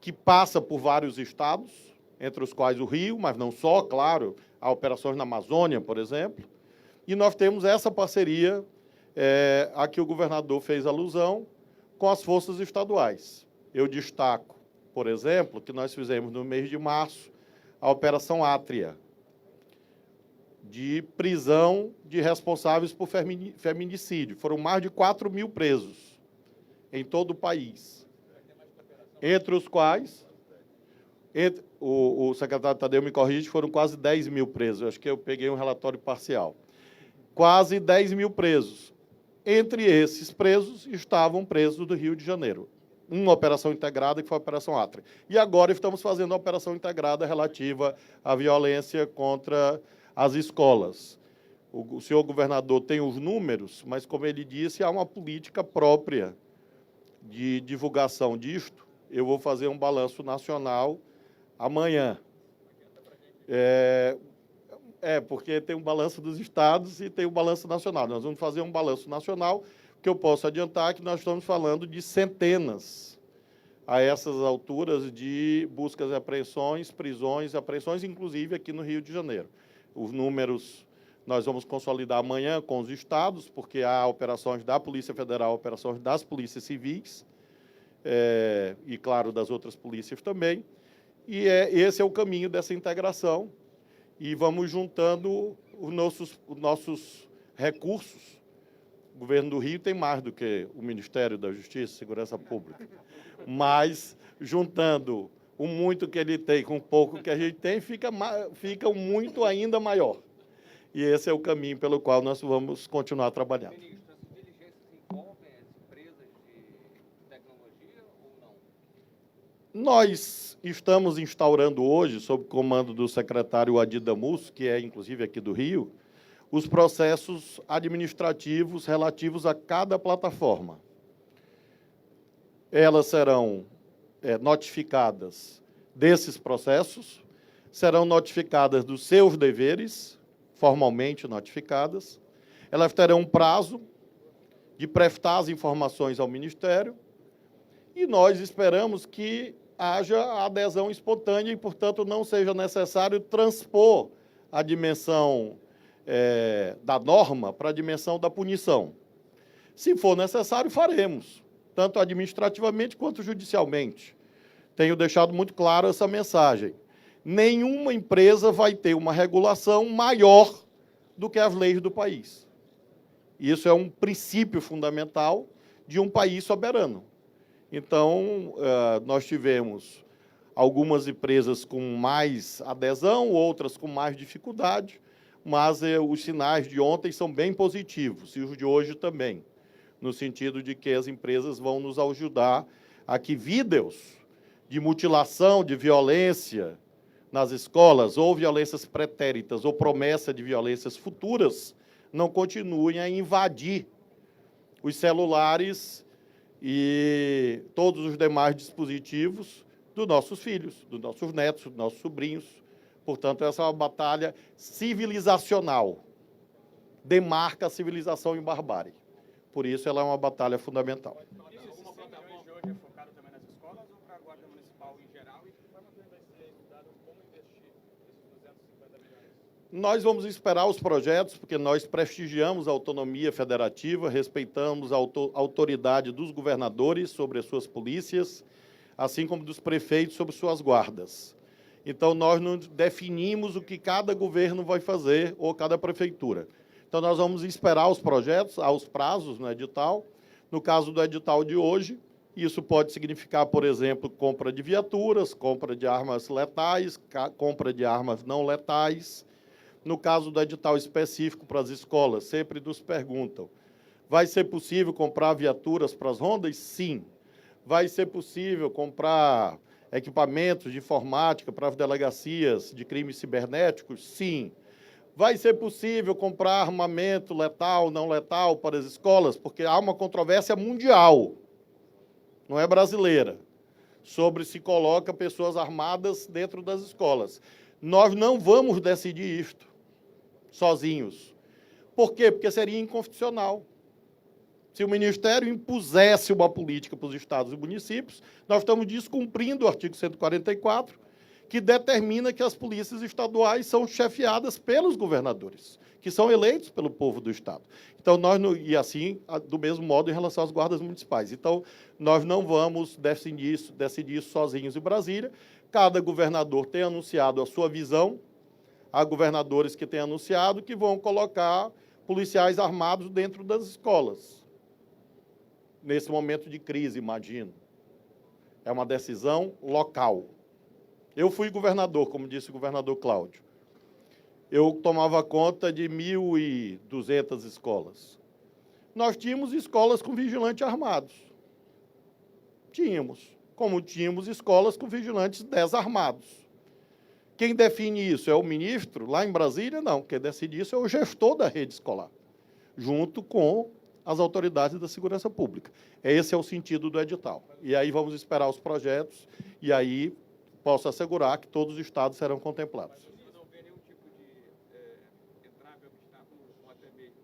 que passa por vários estados, entre os quais o Rio, mas não só, claro, há operações na Amazônia, por exemplo, e nós temos essa parceria a que o governador fez alusão com as forças estaduais. Eu destaco, por exemplo, que nós fizemos no mês de março a Operação Átria, de prisão de responsáveis por feminicídio. Foram mais de 4 mil presos em todo o país, entre os quais, o secretário Tadeu me corrige, foram quase 10 mil presos. Acho que eu peguei um relatório parcial. Quase 10 mil presos. Entre esses presos estavam presos do Rio de Janeiro. Uma operação integrada, que foi a Operação Átria. E agora estamos fazendo a operação integrada relativa à violência contra as escolas. O senhor governador tem os números, mas, como ele disse, há uma política própria de divulgação disto. Eu vou fazer um balanço nacional amanhã. Porque tem um balanço dos estados e tem o balanço nacional. Nós vamos fazer um balanço nacional, que eu posso adiantar que nós estamos falando de centenas a essas alturas de buscas e apreensões, prisões e apreensões, inclusive aqui no Rio de Janeiro. Os números nós vamos consolidar amanhã com os estados, porque há operações da Polícia Federal, operações das polícias civis, e, claro, das outras polícias também. E esse é o caminho dessa integração, e vamos juntando os nossos recursos. O governo do Rio tem mais do que o Ministério da Justiça e Segurança Pública, mas, juntando o muito que ele tem com o pouco que a gente tem, fica um muito ainda maior. E esse é o caminho pelo qual nós vamos continuar trabalhando. Ministro, essas diligências envolvem as empresas de tecnologia ou não? Nós estamos instaurando hoje, sob o comando do secretário Adi Damus, que é, inclusive, aqui do Rio, os processos administrativos relativos a cada plataforma. Elas serão notificadas desses processos, serão notificadas dos seus deveres, formalmente notificadas, elas terão um prazo de prestar as informações ao Ministério e nós esperamos que haja adesão espontânea e, portanto, não seja necessário transpor a dimensão da norma para a dimensão da punição. Se for necessário, faremos, tanto administrativamente quanto judicialmente. Tenho deixado muito claro essa mensagem. Nenhuma empresa vai ter uma regulação maior do que as leis do país. Isso é um princípio fundamental de um país soberano. Então, nós tivemos algumas empresas com mais adesão, outras com mais dificuldade, mas os sinais de ontem são bem positivos, e os de hoje também, no sentido de que as empresas vão nos ajudar a que vídeos de mutilação, de violência nas escolas, ou violências pretéritas, ou promessa de violências futuras, não continuem a invadir os celulares e todos os demais dispositivos dos nossos filhos, dos nossos netos, dos nossos sobrinhos. Portanto, essa é uma batalha civilizacional, demarca a civilização em barbárie. Por isso, ela é uma batalha fundamental. Alguma plataforma de hoje é focada também nas escolas ou para a Guarda Municipal em geral? E que forma também vai ser estudado como investir esses 250 milhões? Nós vamos esperar os projetos, porque nós prestigiamos a autonomia federativa, respeitamos a autoridade dos governadores sobre as suas polícias, assim como dos prefeitos sobre suas guardas. Então, nós não definimos o que cada governo vai fazer ou cada prefeitura. Então, nós vamos esperar os projetos, aos prazos no edital. No caso do edital de hoje, isso pode significar, por exemplo, compra de viaturas, compra de armas letais, compra de armas não letais. No caso do edital específico para as escolas, sempre nos perguntam, vai ser possível comprar viaturas para as rondas? Sim. Vai ser possível comprar equipamentos de informática para as delegacias de crimes cibernéticos? Sim. Vai ser possível comprar armamento letal, não letal para as escolas? Porque há uma controvérsia mundial, não é brasileira, sobre se coloca pessoas armadas dentro das escolas. Nós não vamos decidir isto sozinhos. Por quê? Porque seria inconstitucional. Se o Ministério impusesse uma política para os estados e municípios, nós estamos descumprindo o artigo 144, que determina que as polícias estaduais são chefiadas pelos governadores, que são eleitos pelo povo do estado. Então, e assim, do mesmo modo, em relação às guardas municipais. Então, nós não vamos decidir isso sozinhos em Brasília. Cada governador tem anunciado a sua visão. Há governadores que têm anunciado que vão colocar policiais armados dentro das escolas. Nesse momento de crise, imagino. É uma decisão local. Eu fui governador, como disse o governador Cláudio. Eu tomava conta de 1.200 escolas. Nós tínhamos escolas com vigilantes armados. Tínhamos. Como tínhamos escolas com vigilantes desarmados. Quem define isso é o ministro? Lá em Brasília, não. Quem decide isso é o gestor da rede escolar, junto com as autoridades da segurança pública. Esse é o sentido do edital. E aí vamos esperar os projetos e aí posso assegurar que todos os estados serão contemplados. Mas não vê nenhum tipo de entrave, obstáculo, ou até mesmo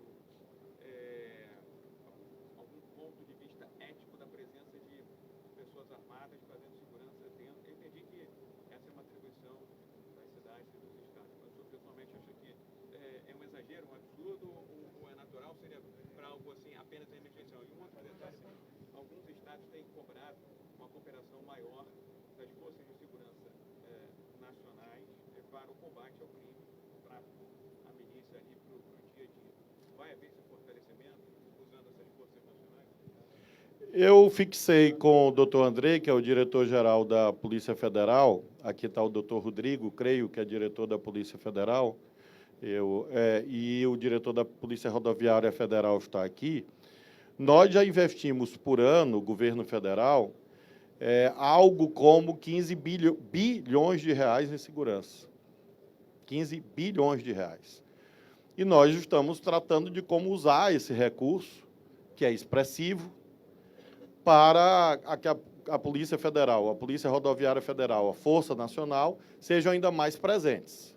algum ponto de vista ético da presença de pessoas armadas fazendo segurança dentro? Eu entendi que essa é uma atribuição das cidades e dos estados, mas eu pessoalmente acho que é um exagero, um absurdo, ou é natural, seria para algo assim apenas emergencial. E um outro detalhe, alguns estados têm cobrado uma cooperação maior das forças de segurança nacionais para o combate ao crime, para a milícia ali para o dia a dia. Vai haver esse fortalecimento usando essas forças nacionais? Eu fixei com o doutor Andrei, que é o diretor-geral da Polícia Federal, aqui está o doutor Rodrigo, creio que é diretor da Polícia Federal, e o diretor da Polícia Rodoviária Federal está aqui. Nós já investimos por ano, o governo federal, algo como 15 bilhões de reais em segurança. 15 bilhões de reais. E nós estamos tratando de como usar esse recurso, que é expressivo, para que a Polícia Federal, a Polícia Rodoviária Federal, a Força Nacional, sejam ainda mais presentes.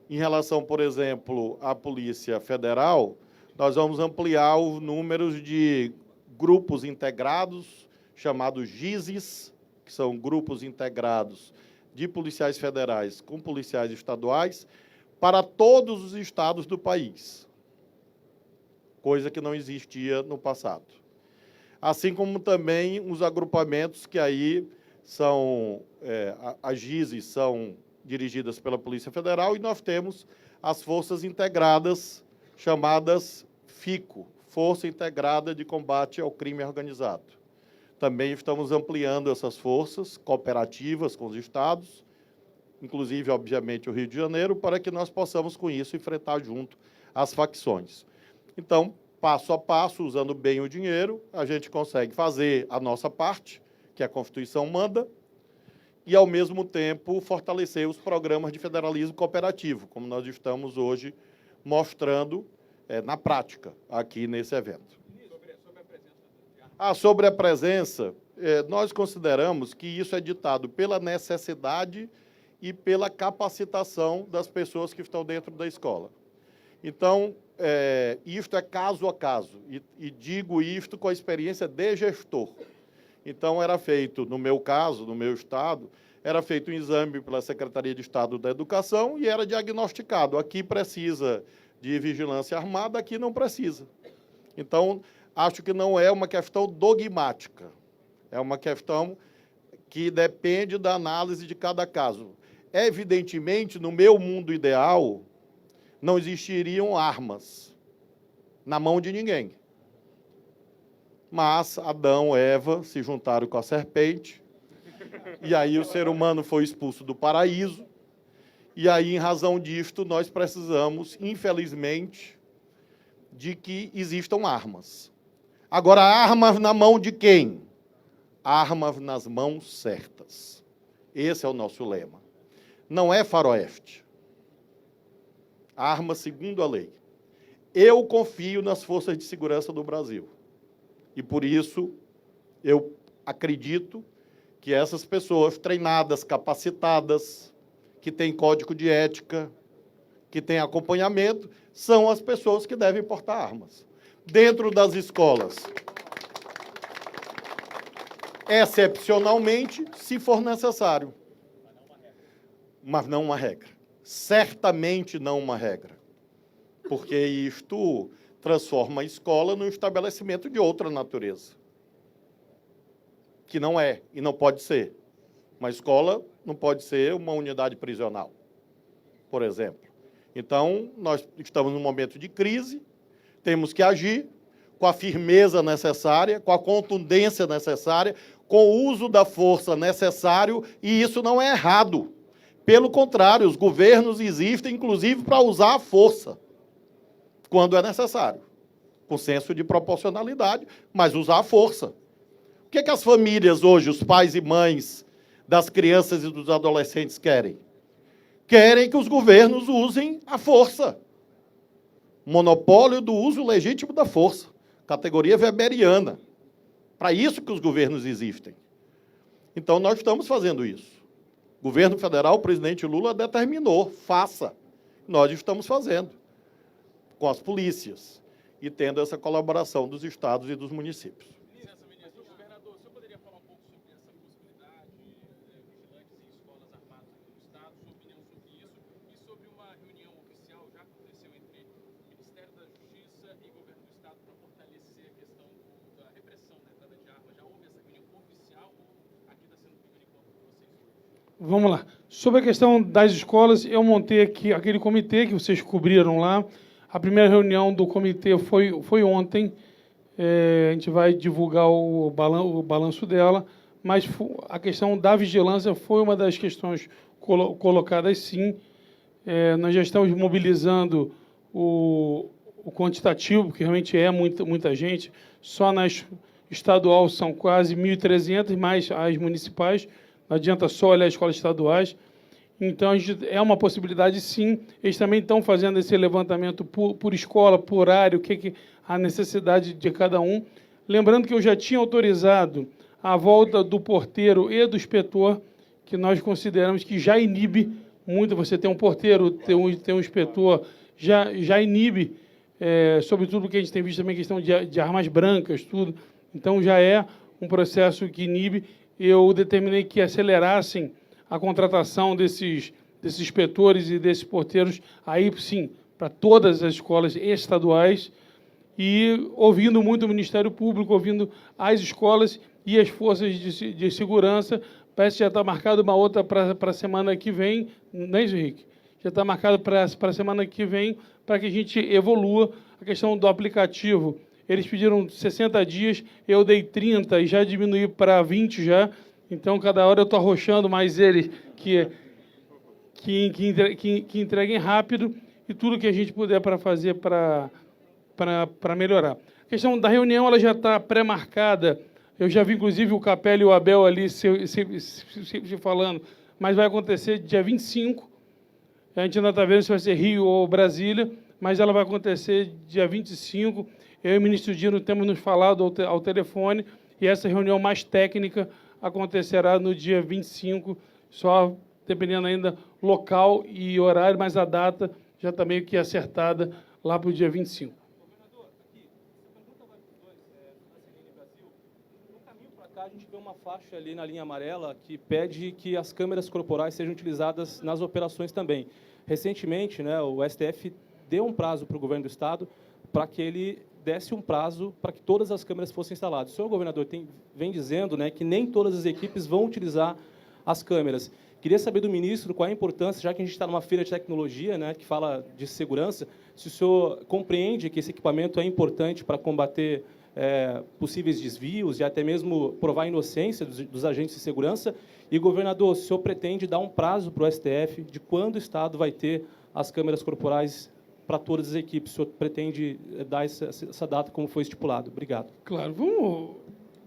Em relação, por exemplo, à Polícia Federal, nós vamos ampliar os números de grupos integrados, chamados GISES, que são grupos integrados de policiais federais com policiais estaduais, para todos os estados do país, coisa que não existia no passado. Assim como também os agrupamentos que aí são, as GISES são dirigidas pela Polícia Federal e nós temos as Forças Integradas, chamadas FICO, Força Integrada de Combate ao Crime Organizado. Também estamos ampliando essas forças cooperativas com os estados, inclusive, obviamente, o Rio de Janeiro, para que nós possamos, com isso, enfrentar junto as facções. Então, passo a passo, usando bem o dinheiro, a gente consegue fazer a nossa parte, que a Constituição manda, e, ao mesmo tempo, fortalecer os programas de federalismo cooperativo, como nós estamos hoje mostrando na prática, aqui nesse evento. Sobre a presença, nós consideramos que isso é ditado pela necessidade e pela capacitação das pessoas que estão dentro da escola. Então, isto é caso a caso, e digo isto com a experiência de gestor. Então, era feito, no meu caso, no meu estado, era feito um exame pela Secretaria de Estado da Educação e era diagnosticado. Aqui precisa de vigilância armada, aqui não precisa. Então, acho que não é uma questão dogmática, é uma questão que depende da análise de cada caso. Evidentemente, no meu mundo ideal, não existiriam armas na mão de ninguém. Mas Adão e Eva se juntaram com a serpente, e aí o ser humano foi expulso do paraíso, e aí, em razão disto, nós precisamos, infelizmente, de que existam armas. Agora, armas na mão de quem? Armas nas mãos certas. Esse é o nosso lema. Não é faroeste. Armas segundo a lei. Eu confio nas forças de segurança do Brasil. E, por isso, eu acredito que essas pessoas treinadas, capacitadas, que têm código de ética, que têm acompanhamento, são as pessoas que devem portar armas. Dentro das escolas, excepcionalmente, se for necessário. Mas não uma regra. Certamente não uma regra. Porque isto transforma a escola num estabelecimento de outra natureza. Que não é e não pode ser. Uma escola não pode ser uma unidade prisional, por exemplo. Então, nós estamos num momento de crise, temos que agir com a firmeza necessária, com a contundência necessária, com o uso da força necessário, e isso não é errado. Pelo contrário, os governos existem, inclusive, para usar a força, quando é necessário, com senso de proporcionalidade, mas usar a força. O que é que as famílias hoje, os pais e mães das crianças e dos adolescentes querem? Querem que os governos usem a força. Monopólio do uso legítimo da força. Categoria weberiana. Para isso que os governos existem. Então, nós estamos fazendo isso. O governo federal, o presidente Lula determinou, faça. Nós estamos fazendo, com as polícias, e tendo essa colaboração dos estados e dos municípios. Governador, o senhor poderia falar um pouco sobre essa possibilidade de vigilantes em escolas armadas aqui no estado, sua opinião sobre isso, e sobre uma reunião oficial já aconteceu entre o Ministério da Justiça e o governo do estado para fortalecer a questão da repressão da entrada de armas. Já houve essa reunião oficial ou aqui está sendo pedido de conta por vocês hoje? Vamos lá. Sobre a questão das escolas, eu montei aqui aquele comitê que vocês cobriram lá. A primeira reunião do comitê foi ontem. A gente vai divulgar o balanço dela, mas a questão da vigilância foi uma das questões colocadas, sim. Nós já estamos mobilizando o quantitativo, porque realmente é muita gente. Só na estadual são quase 1.300, mais as municipais. Não adianta só olhar as escolas estaduais. Então, é uma possibilidade, sim. Eles também estão fazendo esse levantamento por escola, por horário, o que a necessidade de cada um. Lembrando que eu já tinha autorizado a volta do porteiro e do inspetor, que nós consideramos que já inibe muito. Você tem um porteiro, tem um inspetor, já inibe, sobretudo porque a gente tem visto também a questão de armas brancas, tudo. Então, já é um processo que inibe. Eu determinei que acelerassem a contratação desses desses inspetores e desses porteiros, aí sim, para todas as escolas estaduais, e ouvindo muito o Ministério Público, ouvindo as escolas e as forças de segurança. Parece que já está marcado uma outra para a semana que vem, não é isso, Henrique? Já está marcado para a semana que vem, para que a gente evolua a questão do aplicativo. Eles pediram 60 dias, eu dei 30 e já diminuí para 20 já. Então, cada hora eu estou arrochando mais eles que entreguem rápido e tudo que a gente puder para fazer para melhorar. A questão da reunião ela já está pré-marcada. Eu já vi, inclusive, o Capelli e o Abel ali se falando, mas vai acontecer dia 25. A gente ainda está vendo se vai ser Rio ou Brasília, mas ela vai acontecer dia 25. Eu e o ministro Dino temos nos falado ao telefone, e essa reunião mais técnica acontecerá no dia 25, só dependendo ainda local e horário, mas a data já está meio que acertada lá para o dia 25. Governador, aqui, essa pergunta vai para os dois, na CNN Brasil. No caminho para cá, a gente vê uma faixa ali na linha amarela que pede que as câmeras corporais sejam utilizadas nas operações também. Recentemente, né, o STF deu um prazo para o governo do Estado para que ele desse um prazo para que todas as câmeras fossem instaladas. O senhor governador vem dizendo, né, que nem todas as equipes vão utilizar as câmeras. Queria saber do ministro qual é a importância, já que a gente está numa feira de tecnologia, né, que fala de segurança, se o senhor compreende que esse equipamento é importante para combater possíveis desvios e até mesmo provar a inocência dos agentes de segurança. E, governador, o senhor pretende dar um prazo para o STF de quando o Estado vai ter as câmeras corporais para todas as equipes? O senhor pretende dar essa data como foi estipulado? Obrigado. Claro,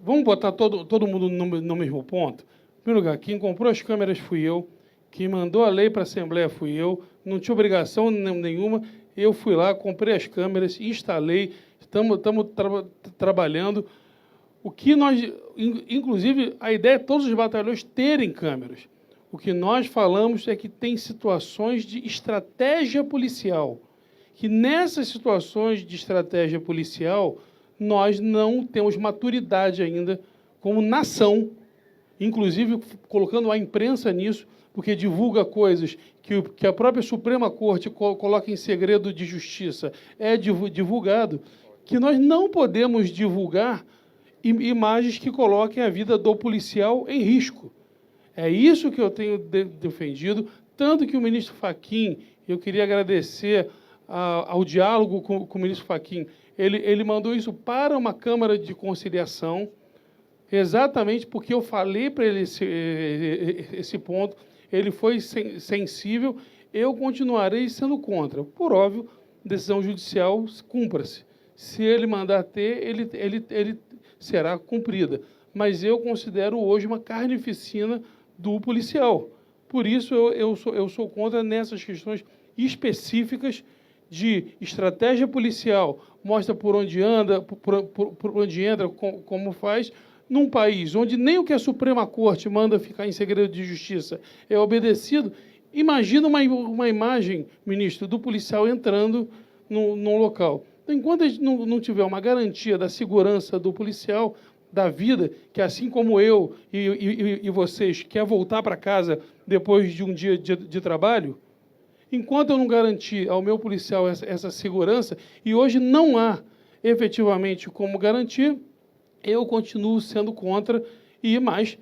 vamos botar todo mundo no mesmo ponto. Em primeiro lugar, quem comprou as câmeras fui eu, quem mandou a lei para a Assembleia fui eu, não tinha obrigação nenhuma, eu fui lá, comprei as câmeras, instalei, estamos trabalhando. O que nós, inclusive, a ideia é todos os batalhões terem câmeras. O que nós falamos é que tem situações de estratégia policial, que nessas situações de estratégia policial, nós não temos maturidade ainda como nação, inclusive colocando a imprensa nisso, porque divulga coisas que a própria Suprema Corte coloca em segredo de justiça, é divulgado, que nós não podemos divulgar imagens que coloquem a vida do policial em risco. É isso que eu tenho defendido, tanto que o ministro Fachin, eu queria agradecer ao diálogo com o ministro Fachin, ele mandou isso para uma Câmara de Conciliação, exatamente porque eu falei para ele esse ponto, ele foi sensível, eu continuarei sendo contra. Por óbvio, decisão judicial, cumpra-se. Se ele mandar ter, ele será cumprida. Mas eu considero hoje uma carnificina do policial. Por isso, eu sou contra nessas questões específicas de estratégia policial, mostra por onde anda, por onde entra, como faz, num país onde nem o que a Suprema Corte manda ficar em segredo de justiça é obedecido. Imagina uma imagem, ministro, do policial entrando num local. Então, enquanto a gente não tiver uma garantia da segurança do policial, da vida, que assim como eu e vocês quer voltar para casa depois de um dia de trabalho, enquanto eu não garantir ao meu policial essa segurança, e hoje não há efetivamente como garantir, eu continuo sendo contra, mas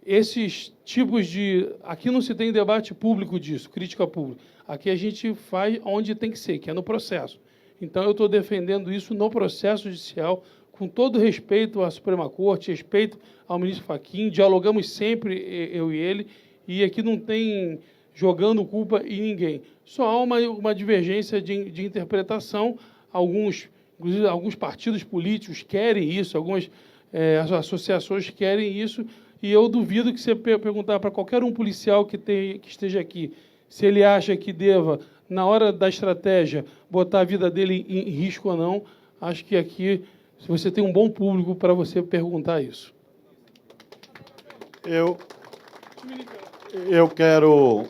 esses tipos de... Aqui não se tem debate público disso, crítica pública. Aqui a gente faz onde tem que ser, que é no processo. Então, eu estou defendendo isso no processo judicial, com todo respeito à Suprema Corte, respeito ao ministro Fachin, dialogamos sempre, eu e ele, e aqui não tem jogando culpa em ninguém. Só há uma divergência de interpretação, inclusive alguns partidos políticos querem isso, algumas associações querem isso, e eu duvido que você perguntar para qualquer um policial que esteja aqui, se ele acha que deva, na hora da estratégia, botar a vida dele em risco ou não. Acho que aqui você tem um bom público para você perguntar isso. Eu quero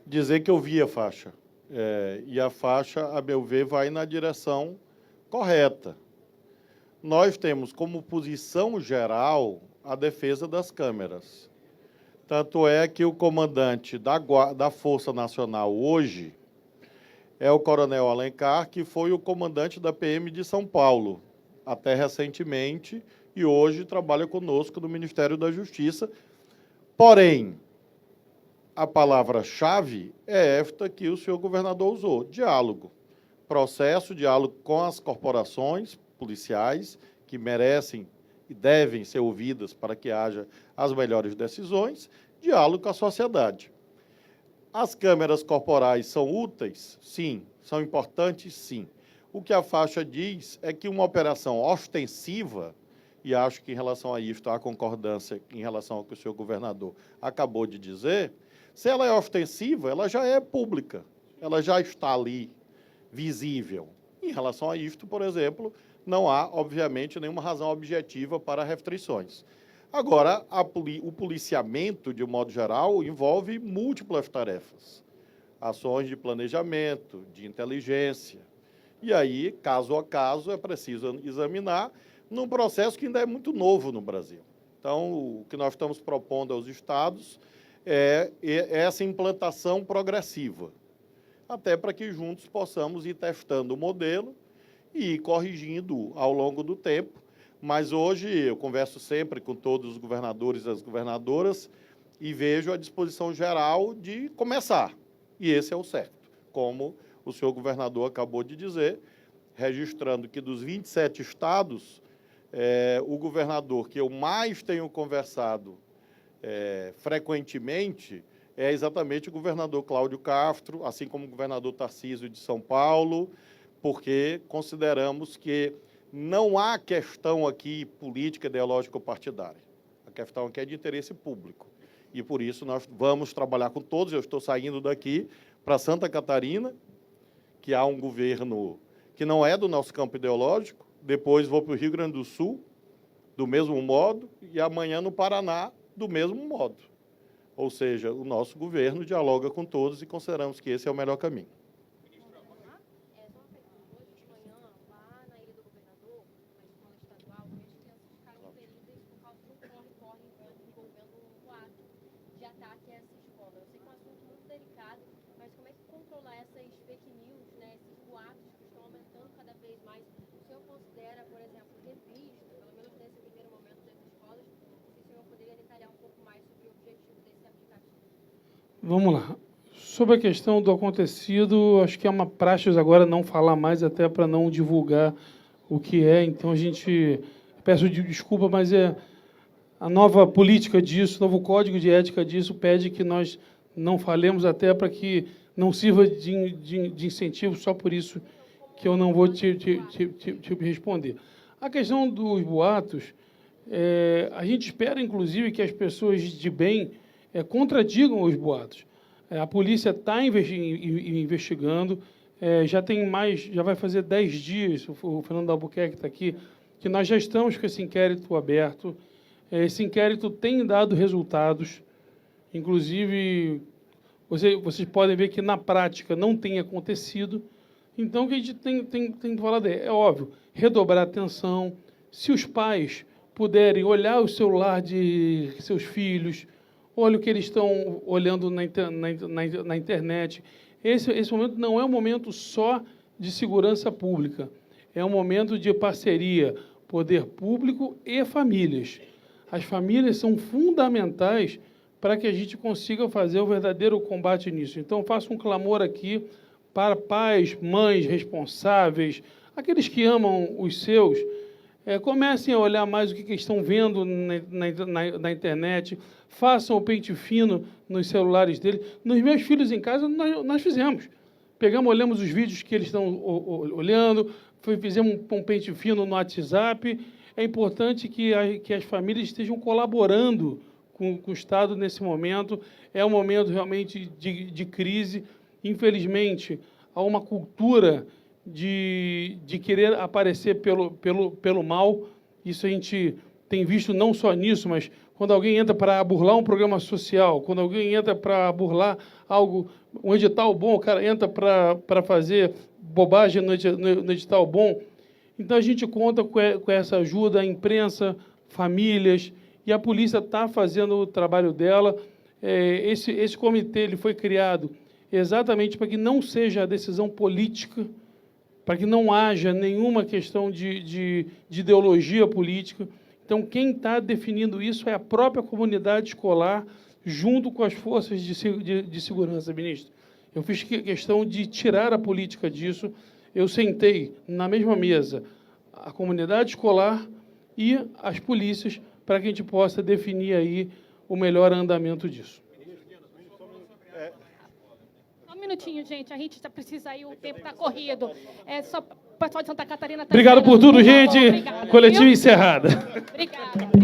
dizer que eu vi a faixa. E a faixa, a meu ver, vai na direção correta. Nós temos como posição geral a defesa das câmeras. Tanto é que o comandante da Força Nacional hoje é o Coronel Alencar, que foi o comandante da PM de São Paulo, até recentemente, e hoje trabalha conosco no Ministério da Justiça. Porém, a palavra-chave é esta que o senhor governador usou: diálogo. Processo, diálogo com as corporações policiais, que merecem e devem ser ouvidas para que haja as melhores decisões, diálogo com a sociedade. As câmeras corporais são úteis? Sim. São importantes? Sim. O que a faixa diz é que uma operação ostensiva, e acho que em relação a isso há concordância em relação ao que o senhor governador acabou de dizer, se ela é ostensiva, ela já é pública, ela já está ali, visível. Em relação a isto, por exemplo, não há, obviamente, nenhuma razão objetiva para restrições. Agora, o policiamento, de um modo geral, envolve múltiplas tarefas. Ações de planejamento, de inteligência. E aí, caso a caso, é preciso examinar num processo que ainda é muito novo no Brasil. Então, o que nós estamos propondo aos estados é essa implantação progressiva, até para que juntos possamos ir testando o modelo e ir corrigindo ao longo do tempo. Mas hoje eu converso sempre com todos os governadores e as governadoras e vejo a disposição geral de começar. E esse é o certo, como o senhor governador acabou de dizer, registrando que dos 27 estados, o governador que eu mais tenho conversado frequentemente é exatamente o governador Cláudio Castro, assim como o governador Tarcísio de São Paulo, porque consideramos que não há questão aqui política, ideológica ou partidária. A questão aqui é de interesse público. E, por isso, nós vamos trabalhar com todos. Eu estou saindo daqui para Santa Catarina, que há um governo que não é do nosso campo ideológico. Depois vou para o Rio Grande do Sul, do mesmo modo, e amanhã no Paraná, do mesmo modo. Ou seja, o nosso governo dialoga com todos e consideramos que esse é o melhor caminho. Vamos lá. Sobre a questão do acontecido, acho que é uma praxe agora não falar mais, até para não divulgar o que é. Então, a gente... Peço desculpa, mas a nova política disso, o novo código de ética disso, pede que nós não falemos, até para que não sirva de incentivo, só por isso que eu não vou te responder. A questão dos boatos, a gente espera, inclusive, que as pessoas de bem contradigam os boatos. A polícia está investigando, já vai fazer 10 dias, o Fernando Albuquerque está aqui, que nós já estamos com esse inquérito aberto. Esse inquérito tem dado resultados, inclusive, vocês podem ver que, na prática, não tem acontecido. Então, o que a gente tem falado é óbvio, redobrar a atenção. Se os pais puderem olhar o celular de seus filhos, olha o que eles estão olhando na internet. Esse momento não é um momento só de segurança pública, é um momento de parceria, poder público e famílias. As famílias são fundamentais para que a gente consiga fazer o verdadeiro combate nisso. Então, faço um clamor aqui para pais, mães responsáveis, aqueles que amam os seus, comecem a olhar mais o que estão vendo na internet, façam o pente fino nos celulares deles. Nos meus filhos em casa, nós fizemos. Olhamos os vídeos que eles estão olhando, fizemos um pente fino no WhatsApp. É importante que as famílias estejam colaborando com o Estado nesse momento. É um momento realmente de crise. Infelizmente, há uma cultura de querer aparecer pelo mal. Isso a gente tem visto não só nisso, mas quando alguém entra para burlar um programa social, quando alguém entra para burlar algo, um edital bom, o cara entra para fazer bobagem no edital bom. Então, a gente conta com essa ajuda, a imprensa, famílias, e a polícia está fazendo o trabalho dela. esse comitê ele foi criado exatamente para que não seja a decisão política, para que não haja nenhuma questão de ideologia política. Então, quem está definindo isso é a própria comunidade escolar, junto com as forças de segurança, ministro. Eu fiz questão de tirar a política disso. Eu sentei na mesma mesa a comunidade escolar e as polícias para que a gente possa definir aí o melhor andamento disso. Só um minutinho, gente. A gente já precisa ir, o tempo está corrido. Só o pessoal de Santa Catarina... Obrigado por tudo, gente. Obrigada, Coletiva viu? encerrada. Obrigada.